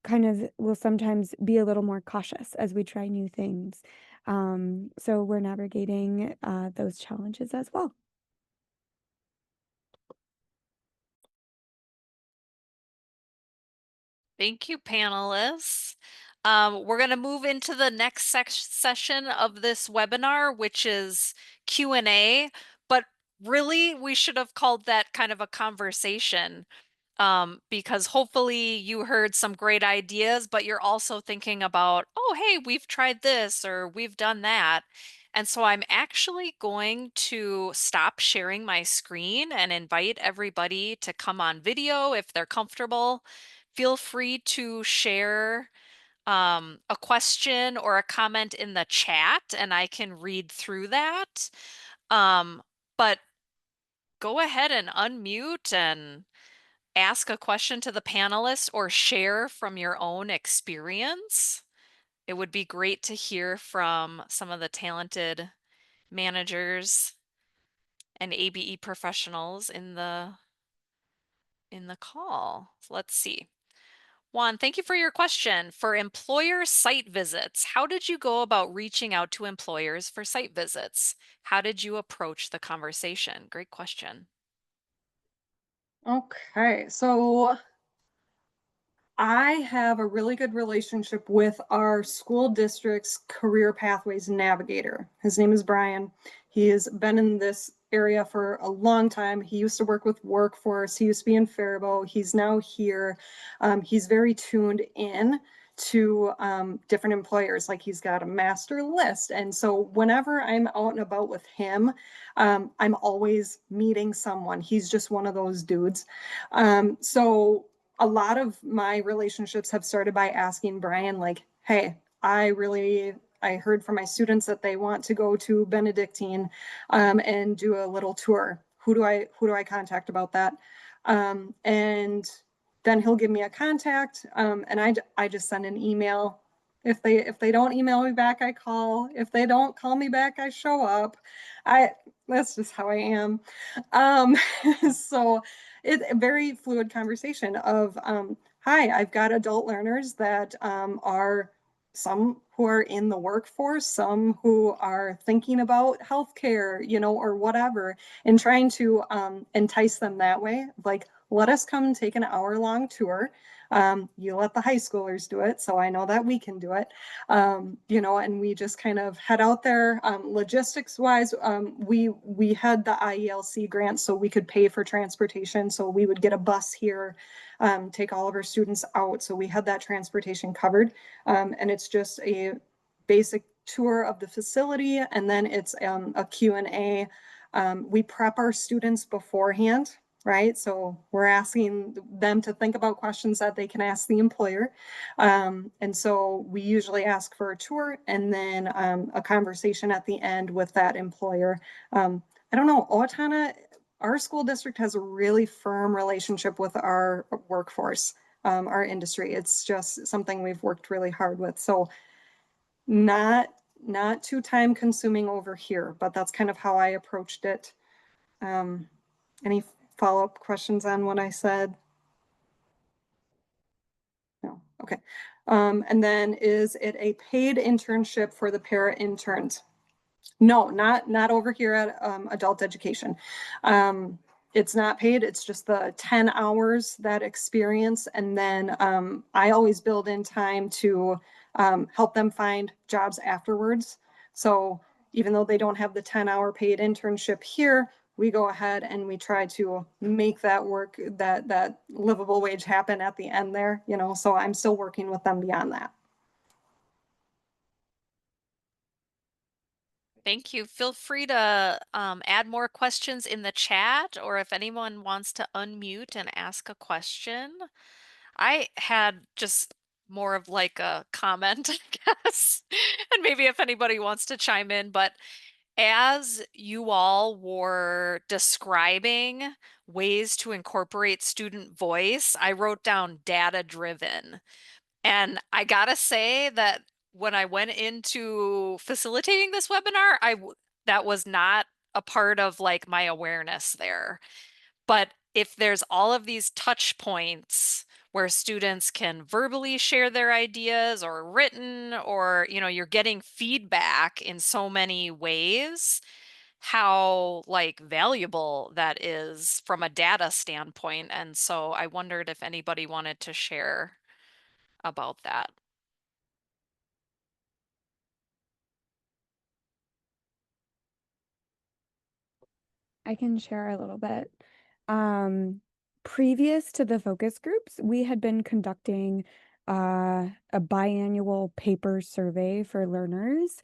kind of will sometimes be a little more cautious as we try new things. So we're navigating those challenges as well. Thank you, panelists. We're going to move into the next session of this webinar, which is Q&A, but really we should have called that kind of a conversation, because hopefully you heard some great ideas, but you're also thinking about, oh, hey, we've tried this or we've done that. And so I'm actually going to stop sharing my screen and invite everybody to come on video if they're comfortable. Feel free to share a question or a comment in the chat and I can read through that. But go ahead and unmute and ask a question to the panelists or share from your own experience. It would be great to hear from some of the talented managers and ABE professionals in the call. So let's see. Juan, thank you for your question. For employer site visits, how did you go about reaching out to employers for site visits? How did you approach the conversation? Great question. Okay, so I have a really good relationship with our school district's career pathways navigator. His name is Brian. He has been in this area for a long time. He used to work with Workforce. He used to be in Faribault. He's now here. He's very tuned in to different employers. Like he's got a master list. And so whenever I'm out and about with him, I'm always meeting someone. He's just one of those dudes. So a lot of my relationships have started by asking Brian, like, hey, I heard from my students that they want to go to Benedictine and do a little tour. Who do I contact about that? And then he'll give me a contact, and I just send an email. If they don't email me back, I call. If they don't call me back, I show up. That's just how I am. So it's a very fluid conversation of, hi, I've got adult learners that are some who are in the workforce, some who are thinking about healthcare, or whatever, and trying to entice them that way. Like, let us come and take an hour-long tour. You let the high schoolers do it, so I know that we can do it. And we just kind of head out there. Logistics-wise, we had the IELC grant, so we could pay for transportation. So we would get a bus here, take all of our students out. So we had that transportation covered. And it's just a basic tour of the facility, and then it's a Q&A. We prep our students beforehand, right? So we're asking them to think about questions that they can ask the employer. And so we usually ask for a tour and then a conversation at the end with that employer. I don't know, Owatonna, our school district has a really firm relationship with our workforce, our industry. It's just something we've worked really hard with. So not too time consuming over here, but that's kind of how I approached it. Any follow-up questions on what I said? No, okay. And then, is it a paid internship for the para interns? No, not over here at adult education. It's not paid. It's just the 10 hours, that experience. And then I always build in time to help them find jobs afterwards. So even though they don't have the 10-hour paid internship here, we go ahead and we try to make that work, that livable wage happen at the end there, so I'm still working with them beyond that. Thank you. Feel free to add more questions in the chat, or if anyone wants to unmute and ask a question. I had just more of like a comment, I guess, and maybe if anybody wants to chime in, but as you all were describing ways to incorporate student voice, I wrote down data-driven. And I gotta say that when I went into facilitating this webinar, that was not a part of like my awareness there. But if there's all of these touch points where students can verbally share their ideas or written, or, you're getting feedback in so many ways, how like valuable that is from a data standpoint. And so I wondered if anybody wanted to share about that. I can share a little bit. Previous to the focus groups, we had been conducting a biannual paper survey for learners.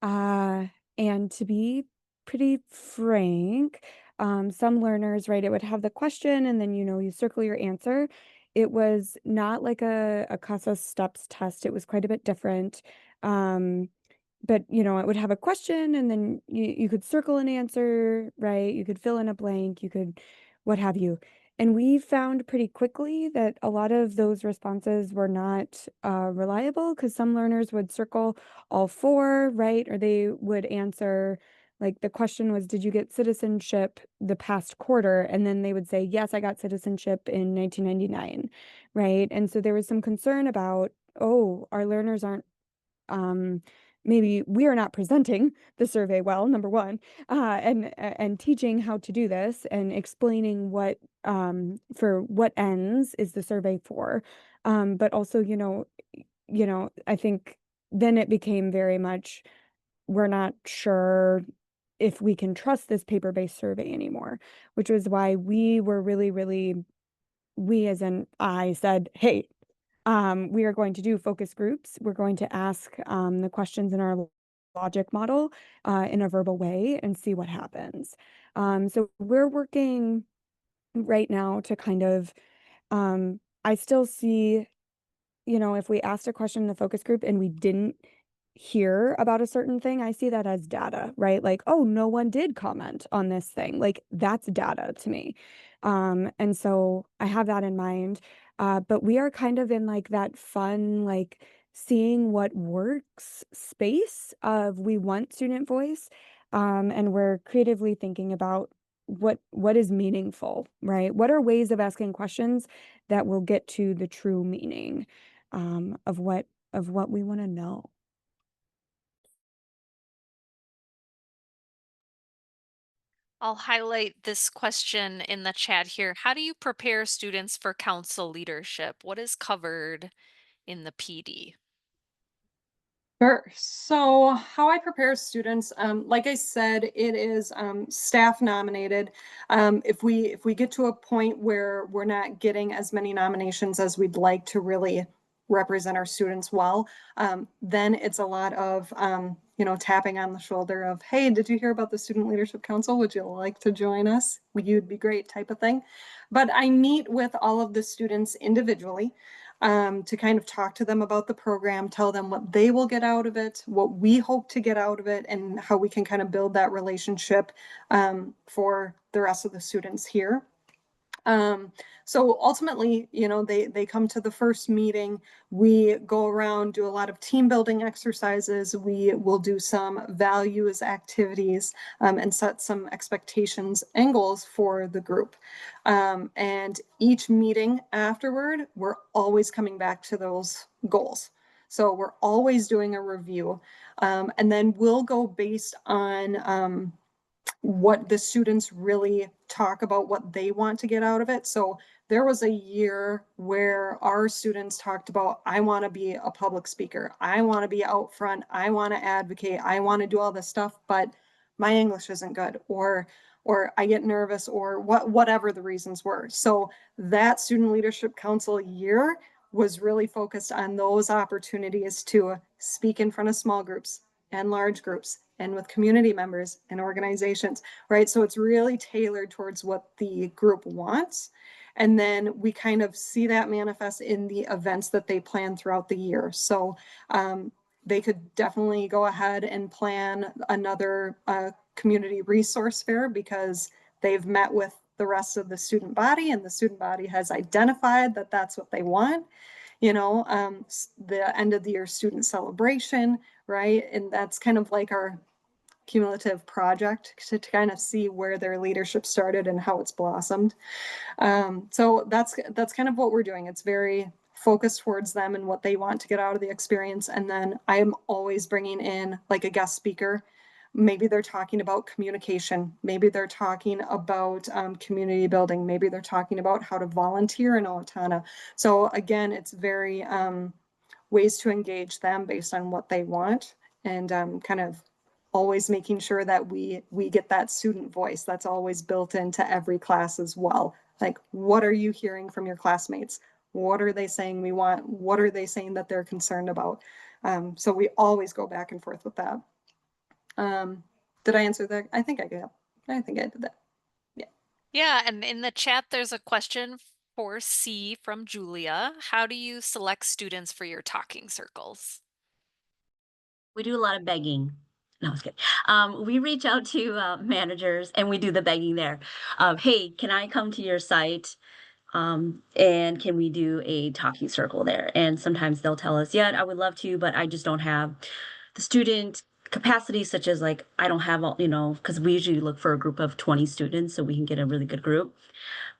And to be pretty frank, some learners, right, it would have the question and then, you circle your answer. It was not like a CASA STEPS test. It was quite a bit different. But it would have a question and then you could circle an answer, right? You could fill in a blank, you could what have you. And we found pretty quickly that a lot of those responses were not reliable because some learners would circle all four, right? Or they would answer, like the question was, did you get citizenship the past quarter? And then they would say, yes, I got citizenship in 1999, right? And so there was some concern about, oh, our learners aren't maybe we are not presenting the survey well, number one, and teaching how to do this and explaining what for what ends is the survey for. But also, I think then it became very much we're not sure if we can trust this paper-based survey anymore, which was why we were really, really, we as in I said, hey, we are going to do focus groups. We're going to ask the questions in our logic model in a verbal way and see what happens. So we're working right now to kind of, I still see, if we asked a question in the focus group and we didn't hear about a certain thing, I see that as data, right? Like, oh, no one did comment on this thing. Like that's data to me. And so I have that in mind. But we are kind of in like that fun, like seeing what works space of we want student voice. And we're creatively thinking about what is meaningful, right? What are ways of asking questions that will get to the true meaning of what we want to know. I'll highlight this question in the chat here. How do you prepare students for council leadership? What is covered in the PD? Sure. So how I prepare students, like I said, it is staff nominated. If we get to a point where we're not getting as many nominations as we'd like to really represent our students well, then it's a lot of tapping on the shoulder of, hey, did you hear about the Student Leadership Council? Would you like to join us? You'd be great, type of thing. But I meet with all of the students individually. To kind of talk to them about the program, tell them what they will get out of it, what we hope to get out of it, and how we can kind of build that relationship for the rest of the students here. So ultimately, they come to the first meeting, we go around, do a lot of team building exercises, we will do some values activities and set some expectations and goals for the group. And each meeting afterward, we're always coming back to those goals. So we're always doing a review, and then we'll go based on what the students really talk about, what they want to get out of it. So there was a year where our students talked about, I want to be a public speaker. I want to be out front. I want to advocate. I want to do all this stuff, but my English isn't good, or I get nervous, or whatever the reasons were. So that Student Leadership Council year was really focused on those opportunities to speak in front of small groups and large groups and with community members and organizations, right? So it's really tailored towards what the group wants. And then we kind of see that manifest in the events that they plan throughout the year. So they could definitely go ahead and plan another community resource fair because they've met with the rest of the student body and the student body has identified that that's what they want. The end of the year student celebration, right? And that's kind of like our cumulative project to kind of see where their leadership started and how it's blossomed. So that's kind of what we're doing. It's very focused towards them and what they want to get out of the experience. And then I am always bringing in like a guest speaker. Maybe they're talking about communication. Maybe they're talking about community building. Maybe they're talking about how to volunteer in Owatonna. So again, it's very ways to engage them based on what they want, and kind of always making sure that we get that student voice that's always built into every class as well. Like, what are you hearing from your classmates? What are they saying we want? What are they saying that they're concerned about? So we always go back and forth with that. Did I answer that? I think I did. I think I did that. Yeah, and in the chat, there's a question for C from Julia. How do you select students for your talking circles? We do a lot of begging. No, I was kidding. We reach out to managers and we do the begging there. Hey, can I come to your site? And can we do a talking circle there? And sometimes they'll tell us, yeah, I would love to, but I just don't have the student capacity, such as like, I don't have all, because we usually look for a group of 20 students so we can get a really good group.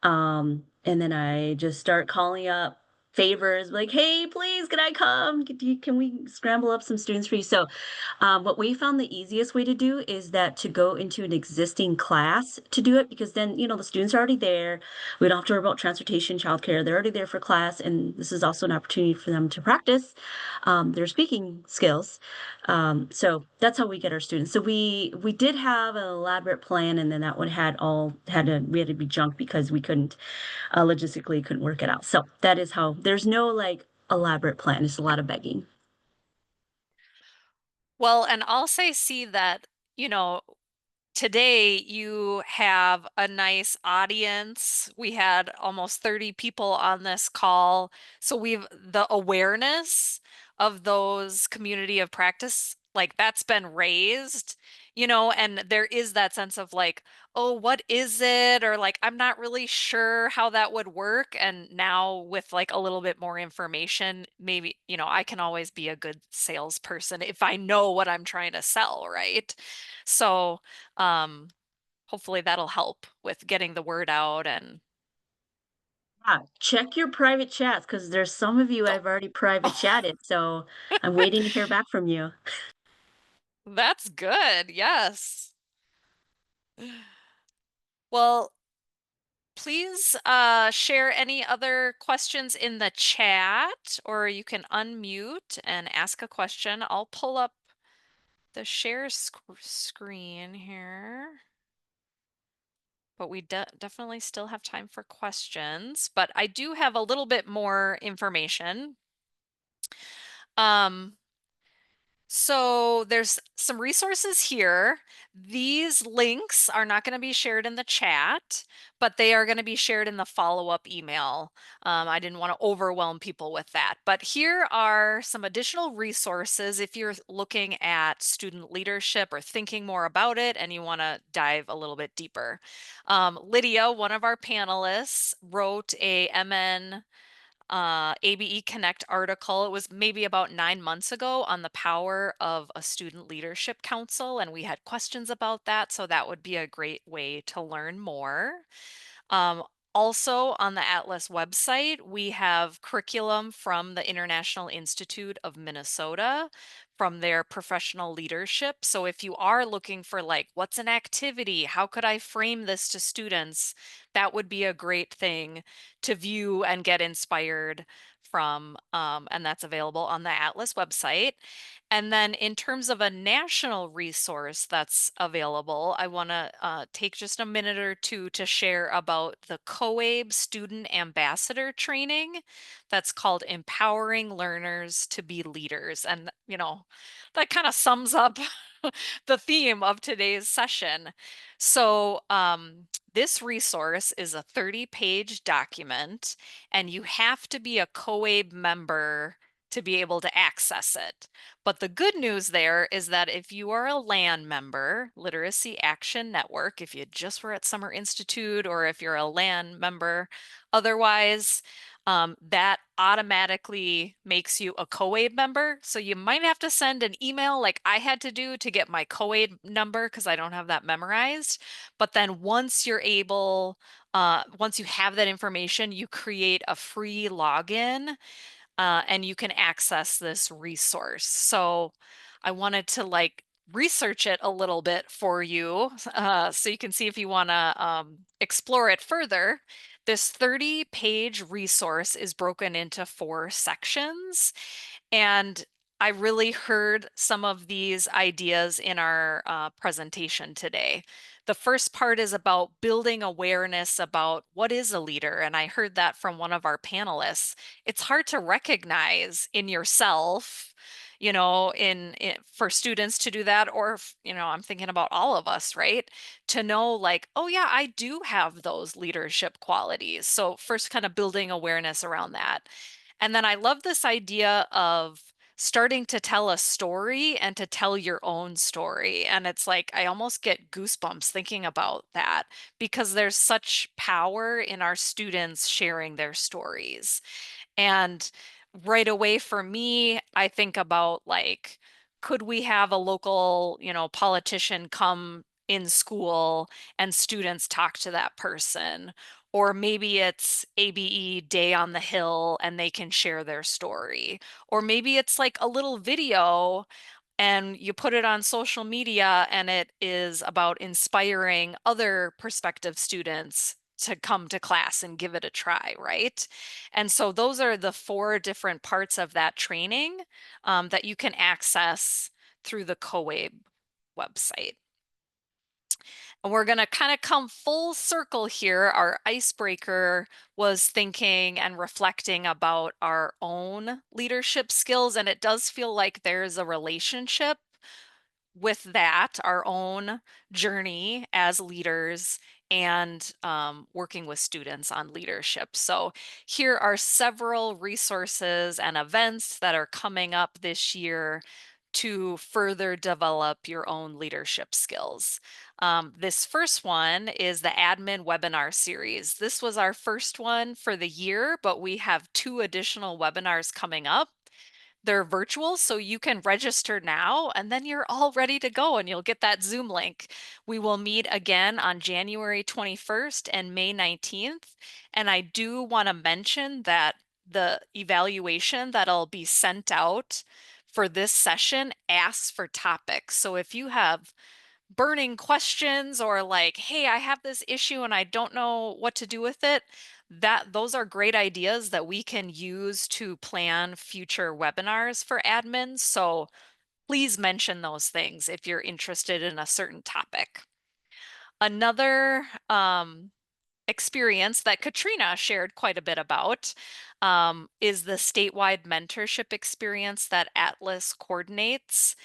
And then I just start calling up favors like, hey, please, can I come? Can we scramble up some students for you? So what we found the easiest way to do is that to go into an existing class to do it, because then, the students are already there. We don't have to worry about transportation, childcare. They're already there for class. And this is also an opportunity for them to practice their speaking skills. So that's how we get our students. So we did have an elaborate plan, and then that one we had to be junk because we couldn't logistically couldn't work it out. So that is how. There's no like elaborate plan. It's a lot of begging. Well, and I'll say, see that, today you have a nice audience. We had almost 30 people on this call. So the awareness of those community of practice, like that's been raised, and there is that sense of like, oh, what is it? Or like, I'm not really sure how that would work. And now with like a little bit more information, maybe, I can always be a good salesperson if I know what I'm trying to sell, right? So, hopefully that'll help with getting the word out. And Yeah, check your private chats because there's some of you I've already private chatted. So I'm waiting to hear back from you. that's good. Yes. Well, please share any other questions in the chat, or you can unmute and ask a question. I'll pull up the share screen here. But we definitely still have time for questions. But I do have a little bit more information. So there's some resources here. These links are not going to be shared in the chat, but they are going to be shared in the follow-up email. I didn't want to overwhelm people with that. But here are some additional resources if you're looking at student leadership or thinking more about it and you want to dive a little bit deeper. Lydia, one of our panelists, wrote a MN ABE Connect article. It was maybe about 9 months ago on the power of a student leadership council, and we had questions about that. So that would be a great way to learn more. Also on the Atlas website, we have curriculum from the International Institute of Minnesota from their professional leadership. So if you are looking for like, what's an activity? How could I frame this to students? That would be a great thing to view and get inspired from, and that's available on the Atlas website. And then in terms of a national resource that's available, I want to take just a minute or two to share about the COABE Student Ambassador Training that's called Empowering Learners to Be Leaders. And, that kind of sums up the theme of today's session. So this resource is a 30-page document, and you have to be a COABE member to be able to access it. But the good news there is that if you are a LAN member, Literacy Action Network, if you just were at Summer Institute or if you're a LAN member, otherwise, that automatically makes you a COAIB member. So you might have to send an email like I had to do to get my COAIB number because I don't have that memorized. But then once you're able, once you have that information, you create a free login and you can access this resource. So I wanted to like research it a little bit for you so you can see if you want to explore it further. This 30-page resource is broken into 4 sections, and I really heard some of these ideas in our presentation today. The first part is about building awareness about what is a leader, and I heard that from one of our panelists. It's hard to recognize in yourself, you know, for students to do that, or you know, I'm thinking about all of us, right? To know like, oh yeah, I do have those leadership qualities. So first kind of building awareness around that. And then I love this idea of starting to tell a story and to tell your own story. And it's like, I almost get goosebumps thinking about that because there's such power in our students sharing their stories. And right away for me, I think about like, could we have a local, you know, politician come in school and students talk to that person? Or maybe it's ABE Day on the Hill and they can share their story. Or maybe it's like a little video and you put it on social media and it is about inspiring other prospective students to come to class and give it a try, right? And so those are the 4 different parts of that training that you can access through the COAIB website. And we're going to kind of come full circle here. Our icebreaker was thinking and reflecting about our own leadership skills, and it does feel like there's a relationship with that, our own journey as leaders and working with students on leadership. So here are several resources and events that are coming up this year to further develop your own leadership skills. This first one is the admin webinar series. This was our first one for the year, but we have 2 additional webinars coming up. They're virtual, so you can register now and then you're all ready to go and you'll get that Zoom link. We will meet again on January 21st and May 19th. And I do want to mention that the evaluation that'll be sent out for this session asks for topics. So if you have burning questions or like, hey, I have this issue and I don't know what to do with it, those are great ideas that we can use to plan future webinars for admins. So please mention those things if you're interested in a certain topic. Another experience that Katrina shared quite a bit about is the statewide mentorship experience that Atlas coordinates.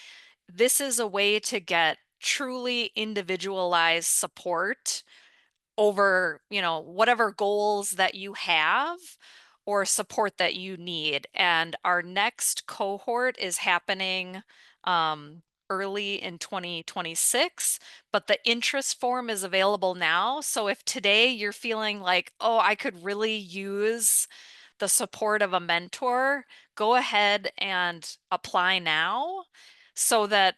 This is a way to get truly individualized support over, you know, whatever goals that you have or support that you need. And our next cohort is happening early in 2026, but the interest form is available now. So if today you're feeling like, oh, I could really use the support of a mentor, go ahead and apply now so that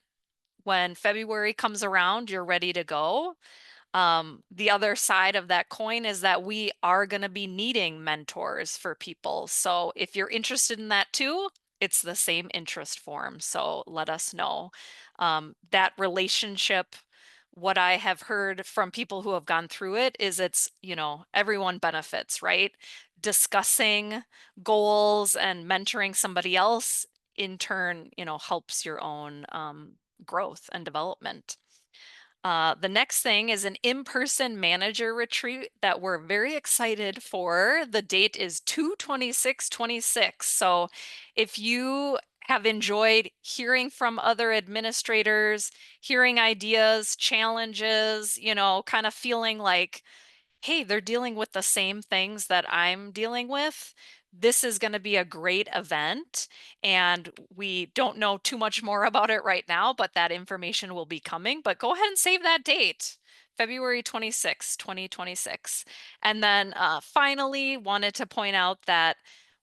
when February comes around, you're ready to go. The other side of that coin is that we are going to be needing mentors for people. So if you're interested in that too, it's the same interest form. So let us know. That relationship, what I have heard from people who have gone through it is it's, you know, everyone benefits, right? Discussing goals and mentoring somebody else in turn, you know, helps your own growth and development. The next thing is an in-person manager retreat that we're very excited for. The date is 2/26/26. So if you have enjoyed hearing from other administrators, hearing ideas, challenges, you know, kind of feeling like, hey, they're dealing with the same things that I'm dealing with, this is going to be a great event. And we don't know too much more about it right now, but that information will be coming. But go ahead and save that date. February 26, 2026. And then finally, wanted to point out that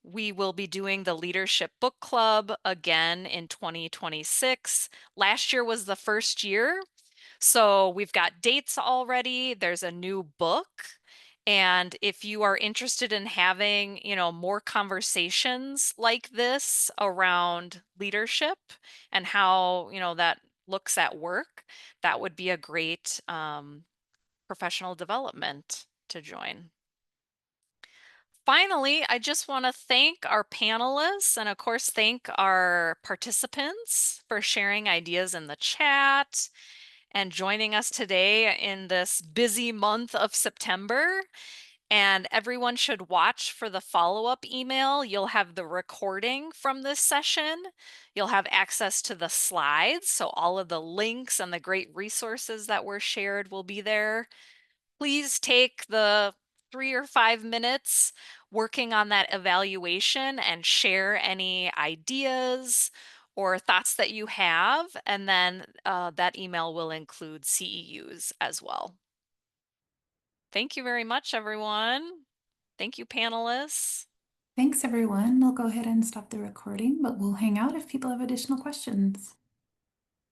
we will be doing the Leadership Book Club again in 2026. Last year was the first year. So we've got dates already. There's a new book. And if you are interested in having, more conversations like this around leadership and how, that looks at work, that would be a great professional development to join. Finally, I just want to thank our panelists and, of course, thank our participants for sharing ideas in the chat and joining us today in this busy month of September. And everyone should watch for the follow-up email. You'll have the recording from this session. You'll have access to the slides. So all of the links and the great resources that were shared will be there. Please take the 3 or 5 minutes working on that evaluation and share any ideas or thoughts that you have. And then that email will include CEUs as well. Thank you very much, everyone. Thank you, panelists. Thanks, everyone. I'll go ahead and stop the recording, but we'll hang out if people have additional questions.